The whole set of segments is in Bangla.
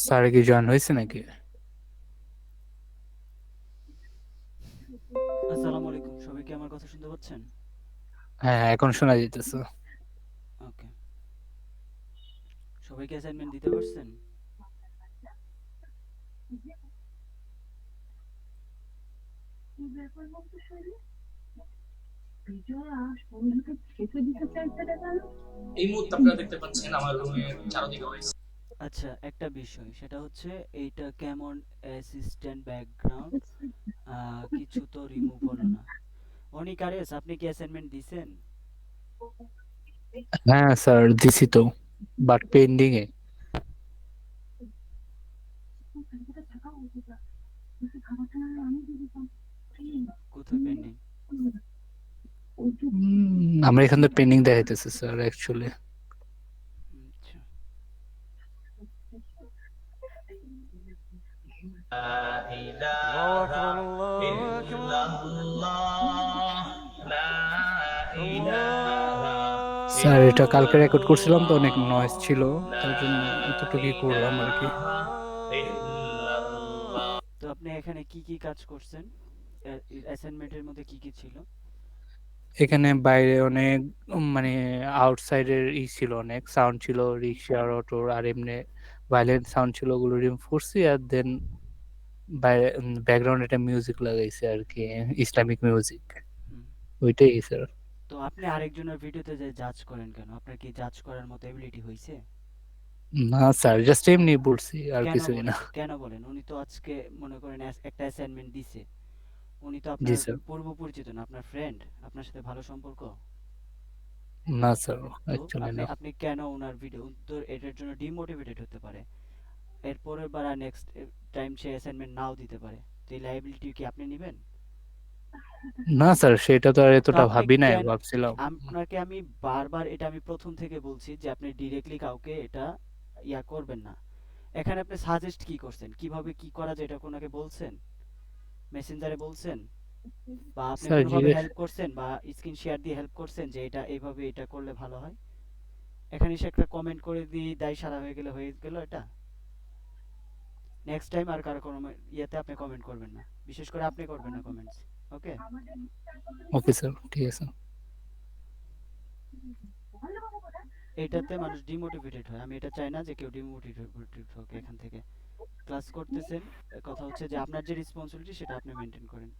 স্যার কি জয়েন হয়েছে নাকি? আসসালামু আলাইকুম, সবাই কি আমার কথা শুনতে পাচ্ছেন? হ্যাঁ, এখন শোনা যেতেছে। ওকে, সবাই কি অ্যাসাইনমেন্ট দিতে পারছেন? এই মুহূর্তে আপনারা দেখতে পাচ্ছেন আমার রুমের চারদিকে হয়েছে। আচ্ছা, একটা বিষয় সেটা হচ্ছে এইটা কেমন অ্যাসিস্ট্যান্ট ব্যাকগ্রাউন্ড, কিছু তো রিমুভ হলো না। অনিকারেস, আপনি কি অ্যাসাইনমেন্ট দিছেন? হ্যাঁ স্যার, দিছি তো, বাট পেন্ডিং এ। কোথায় পেন্ডিং? আমরা এখানে পেন্ডিং দেখাইতেছে স্যার অ্যাকচুয়ালি। আচ্ছা, الله أكبر الله স্যার এটা কালকে রেকর্ড করছিলাম তো, অনেক নয়েজ ছিল, তার জন্য এতটুকুই করলাম আর কি। তো আপনি এখানে কি কি কাজ করছেন? অ্যাসাইনমেন্টের মধ্যে কি কি ছিল? এখানে বাইরে অনেক মানে আউটসাইডের ছিল, অনেক সাউন্ড ছিল, রিক্সা অটোর, আর এমনি ভায়োলেন্ট সাউন্ড ছিল, ওগুলো রিমুভ করছি। আর দেন বাইরে ব্যাকগ্রাউন্ড একটা মিউজিক লাগাইছে আর কি, ইসলামিক মিউজিক, হুম। ওইটাই স্যার। তো আপনি আরেকজনের ভিডিওতে যে জাজ করেন কেন? আপনার কি জাজ করার মতো এবিলিটি হইছে? না স্যার, জাস্ট এমনি বলছি, আর কেন কিছুই না। বলেন, কেন বলেন? উনি তো আজকে মনে করেন একটা অ্যাসাইনমেন্ট দিছে। উনি তো জি আপনার স্যার। পূর্ব পরিচিত না, আপনার ফ্রেন্ড, আপনার সাথে ভালো সম্পর্ক। না স্যার, তো অ্যাকচুয়ালি আপনি না। আপনি কেন ওনার ভিডিও তো এটার জন্য ডিমোটিভেটেড হতে পারে। এরপরের বার আর নেক্সট টাইম সে অ্যাসাইনমেন্ট নাও দিতে পারে। তো এই লাইবিলিটি কি আপনি নিবেন? না স্যার, সেটা তো আর তো এতটা আপনি ভাবি নাই, কেন, ভাবছিলাম। আপনাকে আমি বারবার এটা আমি প্রথম থেকে বলছি যে আপনি ডিরেক্টলি কাউকে এটা ইয়া করবেন না। এখানে আপনি সাজেস্ট কি করছেন, কিভাবে কি করা যায় এটা কোনাকে বলছেন? মেসেঞ্জারে বলছেন, বা আপনি স্যার কোনোভাবে জিজ্ঞেস হেল্প করছেন, বা স্ক্রিন শেয়ার দিয়ে হেল্প করছেন যে এটা এইভাবে এটা করলে ভালো হয়? এখানে এসে একটা কমেন্ট করে দিয়ে দায় সারা হয়ে গেল এটা। নেক্সট টাইম আর কারো কোনো ইয়েতে আপনি কমেন্ট করবেন না, বিশেষ করে আপনি করবেন না কমেন্টস। ওকে? ওকে স্যার, ঠিক আছে। এটাতে মানুষ ডিমোটিভেটেড হয়, আমি এটা চাই না যে কেউ ডিমোটিভেটেড হোক এখান থেকে। ক্লাস করতেছেন, কথা হচ্ছে যে আপনার যে রেসপন্সিবিলিটি সেটা আপনি মেনটেন করেন।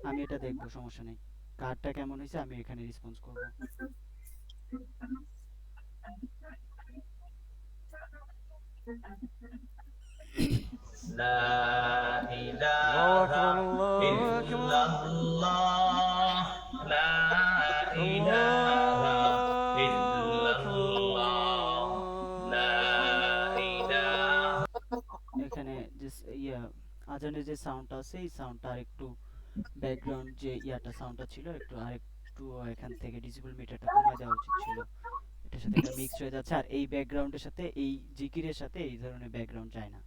আমি এটা দেখবো, সমস্যা নেই। কার্ডটা কেমন হয়েছে আমি এখানে রেসপন্স করব। الله أكبر الله أكبر الله أكبر এখানে যে ইয়া আজানের যে সাউন্ডটা আছে এই সাউন্ডটা আরেকটু, ব্যাকগ্রাউন্ড যে ইয়াটা সাউন্ডটা ছিল একটু আরেকটু এখান থেকে ডিসিবল মিটারটা কমায় দেওয়া উচিত ছিল। এটার সাথে এটা মিক্স হয়ে যাচ্ছে, আর এই ব্যাকগ্রাউন্ডের সাথে এই জিকিরের সাথে এই ধরনের ব্যাকগ্রাউন্ড যায় না।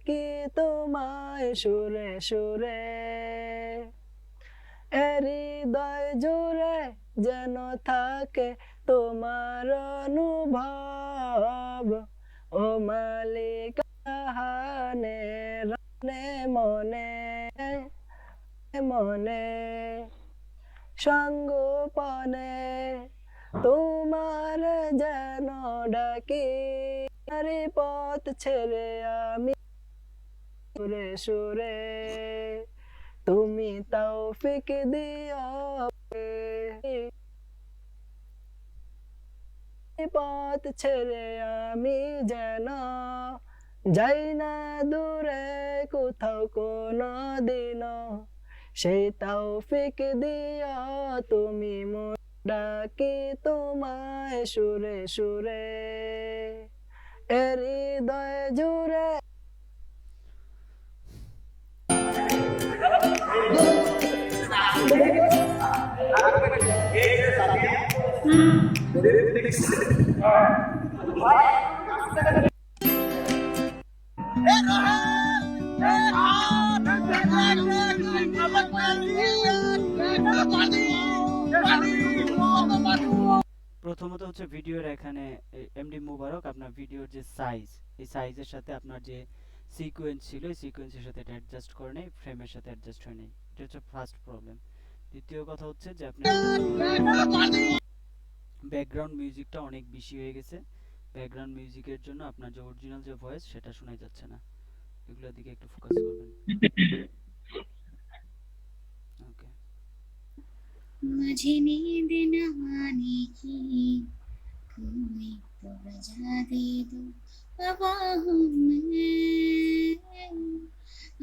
কি তোমায় সুরে সুরে হৃদয় জুড়ে যেন থাকে তোমার অনুভব, ও মালিক হানে রানে মনে মনে সঙ্গোপনে তোমার যেন ডাকি, আরে পথ ছেড়ে আমি সুরে সুরে, তুমি তৌফিক দিও, পথ ছেড়ে আমি যেন যাই না দূরে কোথাও কোনো দিনও, সেই তৌফিক দিও তুমি, মোর ডাকি তোমায় সুরে সুরে হৃদয় জুড়ে। প্রথমত হচ্ছে ভিডিওর এখানে এমডি মুবারক আপনার ভিডিওর যে সাইজ, এই সাইজের সাথে আপনার যে সিকোয়েন্স ছিল এই সিকোয়েন্সের সাথে এটা অ্যাডজাস্ট করে নেই, ফ্রেমের সাথে অ্যাডজাস্ট হয় নাই। এটা হচ্ছে ফার্স্ট প্রবলেম। দ্বিতীয় কথা হচ্ছে যে আপনার ব্যাকগ্রাউন্ড মিউজিকটা অনেক বেশি হয়ে গেছে। ব্যাকগ্রাউন্ড মিউজিকের জন্য আপনার যে অরিজিনাল যে ভয়েস সেটা শোনাই যাচ্ছে না। এগুলোর দিকে একটু ফোকাস করবেন। ওকে। मुझे नींद न आने की कोई तो वजह दे दो हवाओं में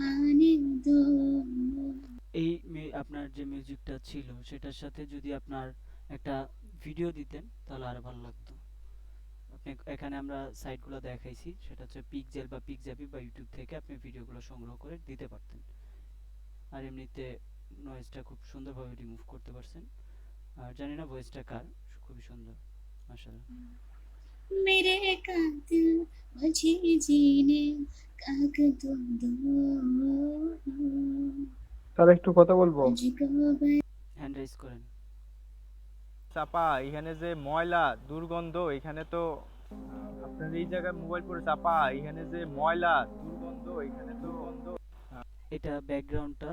आने दो। এই আপনার যে মিউজিকটা ছিল সেটার সাথে যদি আপনার একটা ভিডিও দিতেন তাহলে আরো ভালো লাগতো। আপনি এখানে আমরা সাইটগুলো দেখাইছি, সেটা হচ্ছে পিক্সেল বা পিক্সাবি বা ইউটিউব থেকে আপনি ভিডিওগুলো সংগ্রহ করে দিতে পারতেন। আর এমনিতে নয়েজটা খুব সুন্দরভাবে রিমুভ করতে পারছেন। আর জানি না ভয়েসটা কার, খুবই সুন্দর মাশাআল্লাহ। मेरे कातिल मुझे जीने का तुम दो তার একটু কথা বলবো। मुझको হ্যান্ড রাইজ করেন। চাপা এখানে যে ময়লা দুর্গন্ধ, এখানে তো আপনার এই জায়গায় মোবাইল পরে চাপা, এখানে যে ময়লা দুর্গন্ধ, এখানে তো এটা ব্যাকগ্রাউন্ডটা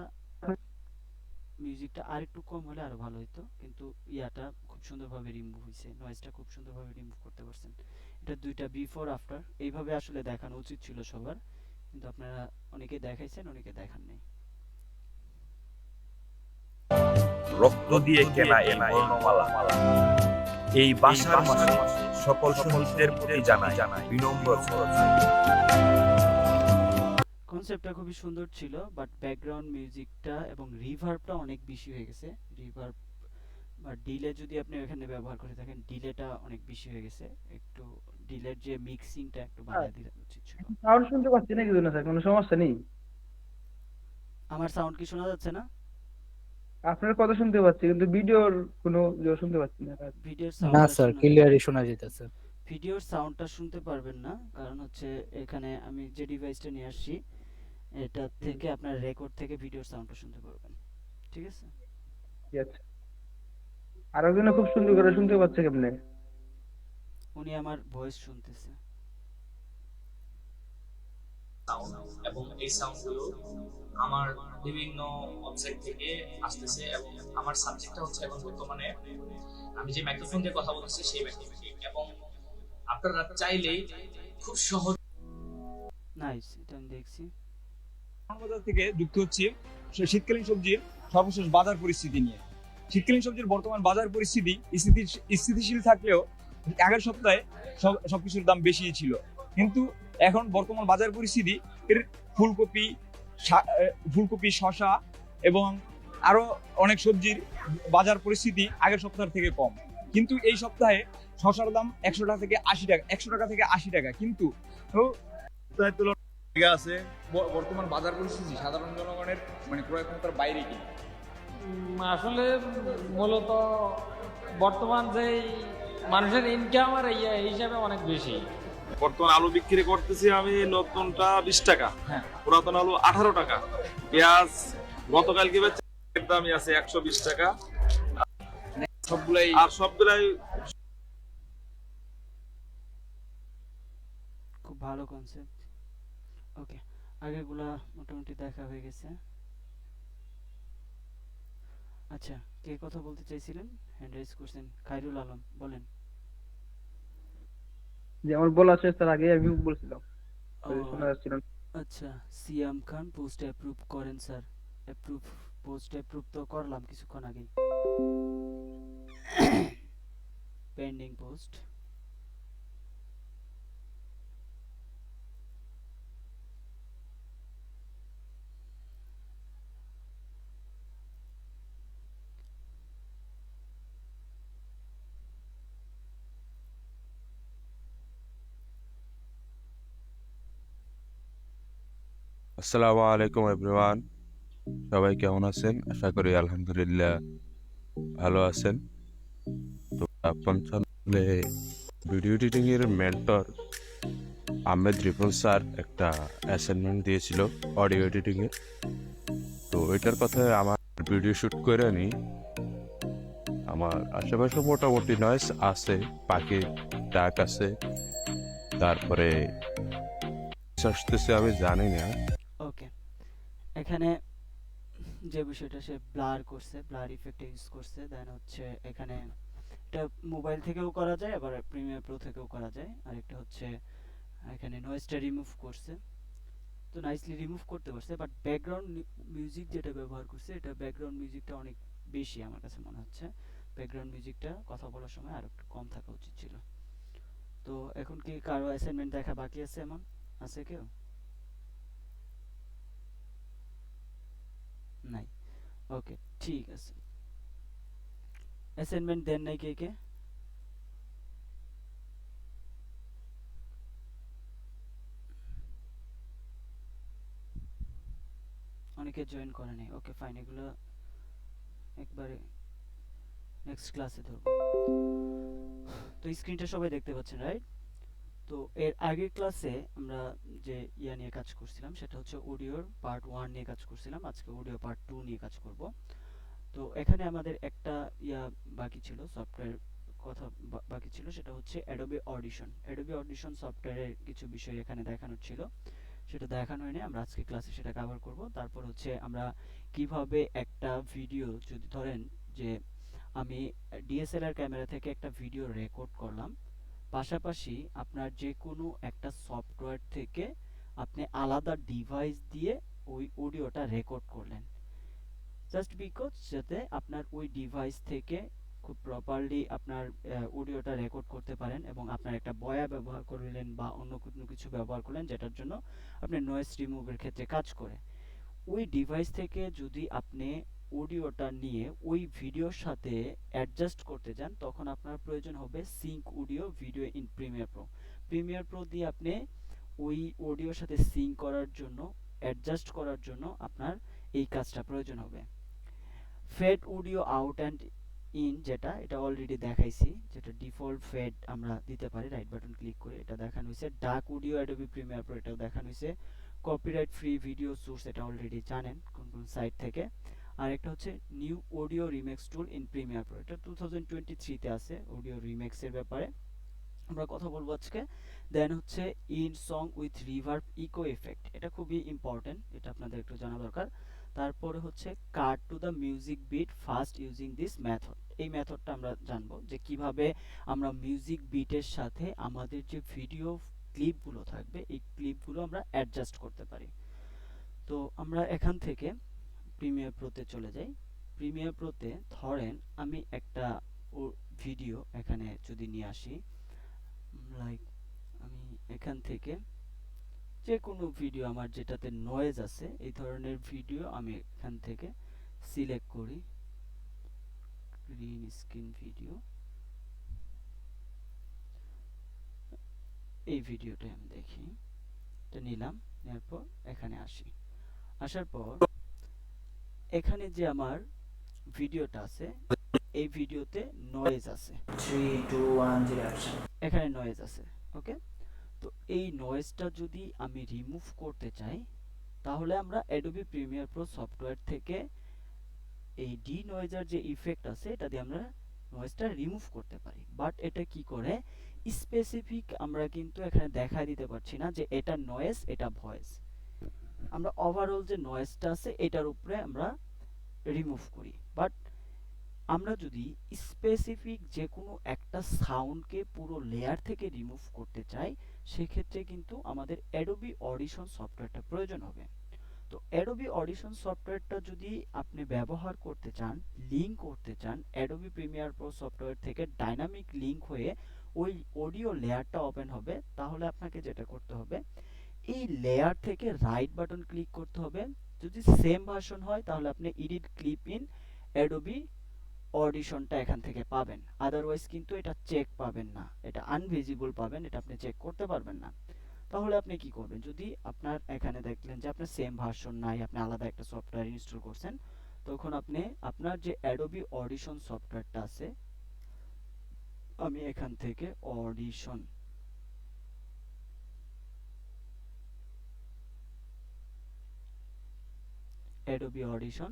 মিউজিকটা আর একটু কম হলে আরো ভালো হতো, কিন্তু ইয়াটা খুব সুন্দরভাবে রিমুভ হয়েছে, নয়েজটা খুব সুন্দরভাবে রিমুভ করতে পারছেন। এটা দুইটা বিফোর আফটার এইভাবে আসলে দেখানো উচিত ছিল সবার, কিন্তু আপনারা অনেকে দেখাইছেন অনেকে দেখান নাই। রক্ত দিয়ে কেনা এই বর্ণমালা এই বাসার মাসে সকল শহীদদের প্রতি জানাই বিনম্র শ্রদ্ধা। কনসেপ্টটা খুবই সুন্দর ছিল, বাট ব্যাকগ্রাউন্ড মিউজিকটা এবং রিভার্বটা অনেক বেশি হয়ে গেছে। রিভার্ব বা ডিলে যদি আপনি এখানে ব্যবহার করে থাকেন, ডিলেটা অনেক বেশি হয়ে গেছে। একটু ডিলের যে মিক্সিংটা একটু বাড়িয়ে দিলে উচিত ছিল। সাউন্ড শুনতে পাচ্ছি নাকি না স্যার, কোনো সমস্যা নেই? আমার সাউন্ড কি শোনা যাচ্ছে না? আপনার কথা শুনতে পাচ্ছি কিন্তু ভিডিওর কোনো শুনতে পাচ্ছি না। ভিডিওর না সাউন্ডটা স্যার, শোনা ক্লিয়ারই শোনা যেতেছে। ভিডিওর সাউন্ডটা শুনতে পারবেন না, কারণ হচ্ছে এখানে আমি যে ডিভাইসটা নিয়ে আসছি এটা থেকে আপনার রেকর্ড থেকে ভিডিওর সাউন্ডটা শুনতে পারবেন। ঠিক আছে? ঠিক আছে। আর একজনে খুব সুন্দর করে শুনতে পাচ্ছে কেমনে? উনি আমার ভয়েস শুনতেছে। সাউন্ড এবং এই সাউন্ডগুলো আমার বিভিন্ন ওয়েবসাইট থেকে আসতেছে, এবং আমার সাবজেক্টটা হচ্ছে এখন বর্তমানে আমি যে মাইক্রোফোন দিয়ে কথা বলতেছি সেই মাইক্রোফোন, এবং আপনারা চাইলেই খুব সহজ। নাইস, এটা আমি দেখছি। বাজার থেকে যুক্ত হচ্ছি শীতকালীন সবজির সর্বশেষ বাজার পরিস্থিতি নিয়ে। শীতকালীন সবজির বর্তমান বাজার পরিস্থিতি স্থিতিশীল থাকলেও আগের সপ্তাহে সবকিছুর দাম বেশি ছিল, কিন্তু এখন বর্তমান বাজার পরিস্থিতি এর ফুলকপি, শসা এবং আরো অনেক সবজির বাজার পরিস্থিতি আগের সপ্তাহ থেকে কম। কিন্তু এই সপ্তাহে শসার দাম 100 টাকা থেকে 80 টাকা, 100 টাকা থেকে 80 টাকা, কিন্তু আছে বর্তমান বাজার পরিস্থিতি সাধারণ জনগণের মানে ক্রয় ক্ষমতার বাইরে কি? আসলে মূলত বর্তমান যে মানুষের ইনকাম আর এই হিসাবে অনেক বেশি। বর্তমান আলু বিক্রি করতেছি আমি নতুনটা 20 টাকা, হ্যাঁ, পুরাতন আলু 18 টাকা। পেঁয়াজ গতকালকে দামই আছে 120 টাকা, সবগুলাই খুব ভালো কনসেপ্ট। ওকে, আগেরগুলা মোটামুটি দেখা হয়ে গেছে। আচ্ছা, কে কথা বলতে চাইছিলেন? হ্যান্ড রাইজ করছেন। খায়রুল আলম, বলেন। যে আমার বলা শেষ তার আগে আমি বলছিলাম, ও, শোনা যাচ্ছিল না। আচ্ছা, সিয়াম খান পোস্ট অ্যাপ্রুভ করেন স্যার। পোস্ট অ্যাপ্রুভ তো করলাম কিছুক্ষণ আগেই। Pending post. আসসালামু আলাইকুম এভরিওয়ান, সবাই কেমন আছেন? আশা করি আলহামদুলিল্লাহ ভালো আছেন। তো আপনার চ্যানেলে ভিডিও এডিটিং এর মেন্টর আহমেদ রিপন স্যার একটা অ্যাসাইনমেন্ট দিয়েছিল অডিও এডিটিং এর। তো এটার কথা আমার ভিডিও শুট করে নি আমার আশেপাশে মোটামুটি নয়েজ আছে, পাখির ডাক আছে, তারপরে আসতেছে আমি জানি না। ওকে, এখানে যে বিষয়টা সে ব্লার করছে, ব্লার ইফেক্ট ইউজ করছে, দেন হচ্ছে এখানে এটা মোবাইল থেকেও করা যায়, আবার প্রিমিয়ার প্রো থেকেও করা যায়। আর একটা হচ্ছে এখানে নয়েজটা রিমুভ করছে, তো নাইসলি রিমুভ করতে পারছে। বাট ব্যাকগ্রাউন্ড মিউজিক যেটা ব্যবহার করছে, এটা ব্যাকগ্রাউন্ড মিউজিকটা অনেক বেশি আমার কাছে মনে হচ্ছে। ব্যাকগ্রাউন্ড মিউজিকটা কথা বলার সময় আর একটু কম থাকা উচিত ছিল। তো এখন কি কারো অ্যাসাইনমেন্ট দেখা বাকি আছে? এমন আছে কেউ? নাই। ওকে, ঠিক আছে। অ্যাসাইনমেন্ট দেন নাই কে কে? অনেকে জয়েন করে নাই। ওকে ফাইন, এগুলো একবারে নেক্সট ক্লাসে ধরবো। তো স্ক্রিনটা সবাই দেখতে পাচ্ছেন, রাইট? তো এর আগের ক্লাসে আমরা যে নিয়ে কাজ করছিলাম সেটা হচ্ছে অডিওর পার্ট 1 নিয়ে কাজ করছিলাম। আজকে অডিও পার্ট 2 নিয়ে কাজ করব। তো এখানে আমাদের একটা বাকি ছিল, সফটওয়্যার কথা বাকি ছিল, সেটা হচ্ছে অ্যাডোবি অডিশন। অ্যাডোবি অডিশন সফটওয়্যারের কিছু বিষয় এখানে দেখানোর ছিল, সেটা দেখানো হয়নি। আমরা আজকে ক্লাসে সেটা কভার করব। তারপর হচ্ছে আমরা কিভাবে একটা ভিডিও, যদি ধরেন যে আমি ডিএসএলআর ক্যামেরা থেকে একটা ভিডিও রেকর্ড করলাম, পাশাপাশি আপনার যে কোনো একটা সফটওয়্যার থেকে আপনি আলাদা ডিভাইস দিয়ে ওই অডিওটা রেকর্ড করলেন, জাস্ট বিকজ যাতে আপনার ওই ডিভাইস থেকে খুব প্রপারলি আপনার অডিওটা রেকর্ড করতে পারেন, এবং আপনার একটা বয়া ব্যবহার করলেন বা অন্য কোনো কিছু ব্যবহার করলেন যেটার জন্য আপনি নয়েজ রিমুভের ক্ষেত্রে কাজ করে। ওই ডিভাইস থেকে যদি আপনি অডিওটা নিয়ে ওই ভিডিওর সাথে অ্যাডজাস্ট করতে যান, তখন আপনার প্রয়োজন হবে sync audio video in premiere pro. Premiere pro দিয়ে আপনি ওই অডিওর সাথে সিঙ্ক করার জন্য, অ্যাডজাস্ট করার জন্য আপনার এই কাজটা প্রয়োজন হবে। Fade audio out and in, যেটা এটা অলরেডি দেখাইছি, যেটা ডিফল্ট ফেড আমরা দিতে পারি রাইট বাটন ক্লিক করে, এটা দেখানো হয়েছে। ডাক অডিও অ্যাডোবি প্রিমিয়ার প্রো, এটাও দেখানো হয়েছে। কপিরাইট ফ্রি ভিডিও সোর্স, এটা অলরেডি জানেন কোন কোন সাইট থেকে। আর একটা হচ্ছে new audio remix tool in premiere pro, এটা 2023 তে আছে অডিও রিমেক্সের ব্যাপারে আমরা কথা বলবো আজকে। দেন হচ্ছে in song with reverb echo effect, এটা খুবই ইম্পর্টেন্ট, এটা আপনাদের একটু জানা দরকার। তারপরে হচ্ছে cut to the music beat fast using this method, এই মেথডটা আমরা জানবো যে কিভাবে আমরা মিউজিক বিটের সাথে আমাদের যে ভিডিও ক্লিপগুলো থাকবে এই ক্লিপগুলো আমরা অ্যাডজাস্ট করতে পারি। তো আমরা এখান থেকে প্রিমিয়ার প্রোতে চলে যাই। প্রিমিয়ার প্রোতে ধরেন আমি একটা ভিডিও এখানে যদি নিয়ে আসি, লাইক আমি এখান থেকে যে কোনো ভিডিও আমার যেটাতে নয়েজ আছে এই ধরনের ভিডিও আমি এখান থেকে সিলেক্ট করি, গ্রিন স্ক্রিন ভিডিও, এই ভিডিওটা আমি দেখি, এটা নিলাম, নেওয়ার পর এখানে আসি। আসার পর এখানে যে আমার ভিডিওটা আছে এই ভিডিওতে নয়েজ আছে, 3 2 1 0 অ্যাকশন। এখানে নয়েজ আছে। ওকে, তো এই নয়েজটা যদি আমি রিমুভ করতে চাই তাহলে আমরা অ্যাডোবি প্রিমিয়ার প্রো সফটওয়্যার থেকে এই ডি নয়েজার যে ইফেক্ট আছে এটা দিয়ে আমরা নয়েজটা রিমুভ করতে পারি। বাট এটা কি করে স্পেসিফিক আমরা কিন্তু এখানে দেখাই দিতে পারছি না যে এটা নয়েজ এটা ভয়েস, আমরা ওভারঅল যে নয়েজটা আছে এটার উপরে আমরা রিমুভ করি। বাট আমরা যদি স্পেসিফিক যে কোনো একটা সাউন্ডকে পুরো লেয়ার থেকে রিমুভ করতে চাই সেক্ষেত্রে কিন্তু আমাদের অ্যাডোবি অডিশন সফটওয়্যারটা প্রয়োজন হবে। তো অ্যাডোবি অডিশন সফটওয়্যারটা যদি আপনি ব্যবহার করতে চান, লিঙ্ক করতে চান অ্যাডোবি প্রিমিয়ার প্রো সফটওয়্যার থেকে ডাইনামিক লিঙ্ক হয়ে ওই অডিও লেয়ারটা ওপেন হবে, তাহলে আপনাকে যেটা করতে হবে এই লেয়ার থেকে রাইট বাটন ক্লিক করতে হবে। যদি সেম ভার্সন হয় তাহলে আপনি এডিট ক্লিপ ইন অ্যাডোবি অডিশনটা এখান থেকে পাবেন, আদারওয়াইজ কিন্তু এটা চেক পাবেন না, এটা আনভিজিবল পাবেন, এটা আপনি চেক করতে পারবেন না। তাহলে আপনি কি করবেন, যদি আপনার এখানে দেখলেন যে আপনার সেম ভার্সন নাই, আপনি আলাদা একটা সফটওয়্যার ইনস্টল করছেন, তখন আপনি আপনার যে অ্যাডোবি অডিশন সফটওয়্যারটা আছে, আমি এখান থেকে অডিশন অ্যাডোবি অডিশন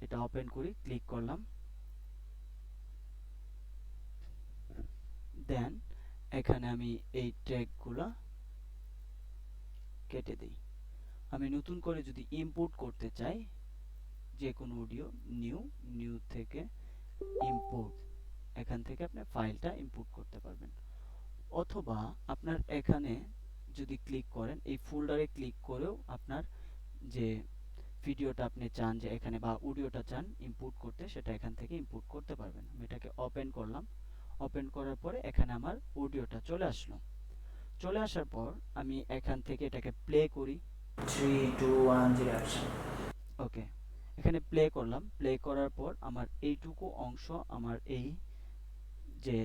এটা ওপেন করি, ক্লিক করলাম। দেন এখানে আমি এই ট্র্যাকগুলো কেটে দিই। আমি নতুন করে যদি ইম্পোর্ট করতে চাই যে কোনো অডিও, নিউ থেকে ইম্পোর্ট, এখান থেকে আপনি ফাইলটা ইম্পোর্ট করতে পারবেন। অথবা আপনার এখানে যদি ক্লিক করেন, এই ফোল্ডারে ক্লিক করেও আপনার যে ভিডিওটা আপনি চান যে এখানে বা অডিওটা চান ইম্পোর্ট করতে, সেটা এখান থেকে ইম্পোর্ট করতে পারবেন। আমি এটাকে ওপেন করলাম। ওপেন করার পরে এখানে আমার অডিওটা চলে আসলো। চলে আসার পর আমি এখান থেকে এটাকে প্লে করি। 3, 2, 1, 0, action. ওকে, এখানে প্লে করলাম। প্লে করার পর আমার এইটুকু অংশ, আমার এই যে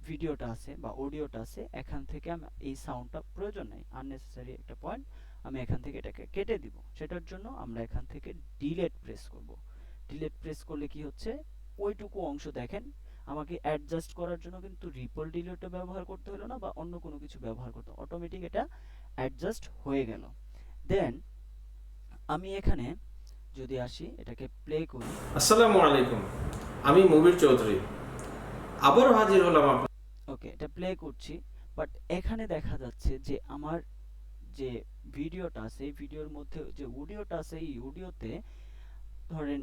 ভিডিওটা আছে বা অডিওটা আছে, এখান থেকে আমি এই সাউন্ডটা প্রয়োজন নেই, আননেসেসারি একটা পয়েন্ট, আমি এখান থেকে এটাকে কেটে দিব। সেটার জন্য আমরা এখান থেকে ডিলিট প্রেস করব। ডিলিট প্রেস করলে কি হচ্ছে, ওইটুকু অংশ দেখেন, আমাকে অ্যাডজাস্ট করার জন্য কিন্তু রিপল ডিলিটও ব্যবহার করতে হলো না বা অন্য কোনো কিছু ব্যবহার করতে, অটোমেটিক এটা অ্যাডজাস্ট হয়ে গেল। দেন আমি এখানে যদি আসি, এটাকে প্লে করি। আসসালামু আলাইকুম, আমি মুবির চৌধুরী, আবারও হাজির হলাম আপনার। ওকে, এটা প্লে করছি, বাট এখানে দেখা যাচ্ছে যে আমার যে ভিডিওটা আছে, এই ভিডিওর মধ্যে যে অডিওটা আছে, এই অডিওতে ধরেন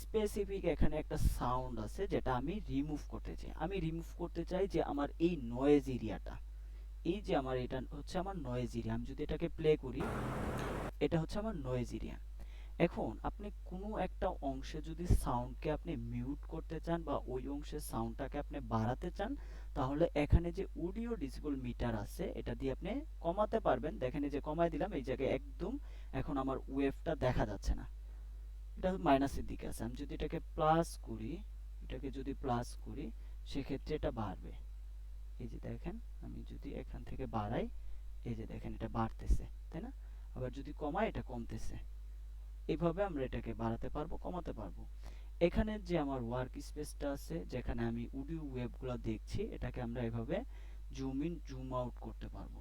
স্পেসিফিক এখানে একটা সাউন্ড আছে যেটা আমি রিমুভ করতে চাই। আমি রিমুভ করতে চাই যে আমার এই নয়েজ এরিয়াটা, এই যে আমার এটা হচ্ছে আমার নয়েজ এরিয়া। আমি যদি এটাকে প্লে করি, এটা হচ্ছে আমার নয়েজ এরিয়া। এখন আপনি কোনো একটা অংশে যদি সাউন্ডকে আপনি মিউট করতে চান বা ওই অংশের সাউন্ডটাকে আপনি বাড়াতে চান, তাহলে এখানে যে অডিও ডিসিবল মিটার আছে এটা দিয়ে আপনি কমাতে পারবেন। দেখেন এই যে কমায় দিলাম, এই জায়গায় একদম এখন আমার ওয়েভটা দেখা যাচ্ছে না, এটা মাইনাসের দিকে আছে। আমি যদি এটাকে প্লাস করি, এটাকে যদি প্লাস করি, সেক্ষেত্রে এটা বাড়বে। এই যে দেখেন, আমি যদি এখান থেকে বাড়াই, এই যে দেখেন এটা বাড়তেছে, তাই না? আবার যদি কমাই, এটা কমতেছে। এইভাবে আমরা এটাকে বাড়াতে পারবো, কমাতে পারবো। এখানে যে আমার ওয়ার্ক স্পেসটা আছে, যেখানে আমি অডিও ওয়েভগুলো দেখছি, এটাকে আমরা এভাবে জুম ইন জুম আউট করতে পারবো,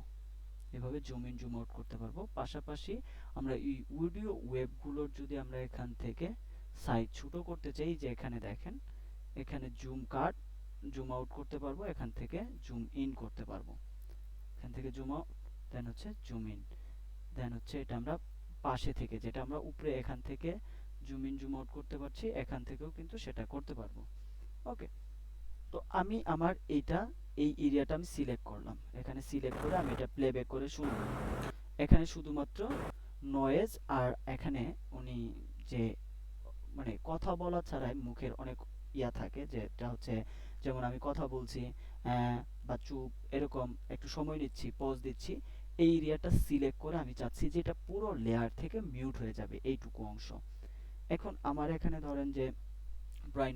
এভাবে জুম ইন জুম আউট করতে পারবো। পাশাপাশি আমরা এই অডিও ওয়েভগুলোর যদি আমরা এখান থেকে সাইজ ছোট করতে চাই, যে এখানে দেখেন, এখানে জুম কাট জুম আউট করতে পারবো, এখান থেকে জুম ইন করতে পারবো। এখান থেকে জুম আউট, দেন হচ্ছে জুম ইন, দেন হচ্ছে এটা আমরা পাশে থেকে, যেটা আমরা উপরে এখান থেকে জুম ইন জুম আউট করতে পারছি, এখান থেকেও কিন্তু সেটা করতে পারবো। ওকে, তো আমি আমার এইটা এই এরিয়াটা আমি সিলেক্ট করলাম। এখানে সিলেক্ট করে আমি এটা প্লেব্যাক করে শুনবো। এখানে শুধুমাত্র নয়েজ, আর এখানে উনি যে মানে কথা বলা ছাড়াই মুখের অনেক ইয়া থাকে, যেটা হচ্ছে যেমন আমি কথা বলছি বা চুপ, এরকম একটু সময় নিচ্ছি, পজ দিচ্ছি, এই এরিয়াটা সিলেক্ট করে আমি চাচ্ছি যে এটা পুরো লেয়ার থেকে মিউট হয়ে যাবে এইটুকু অংশ। এখন আমার এখানে ধরেন যে প্রায়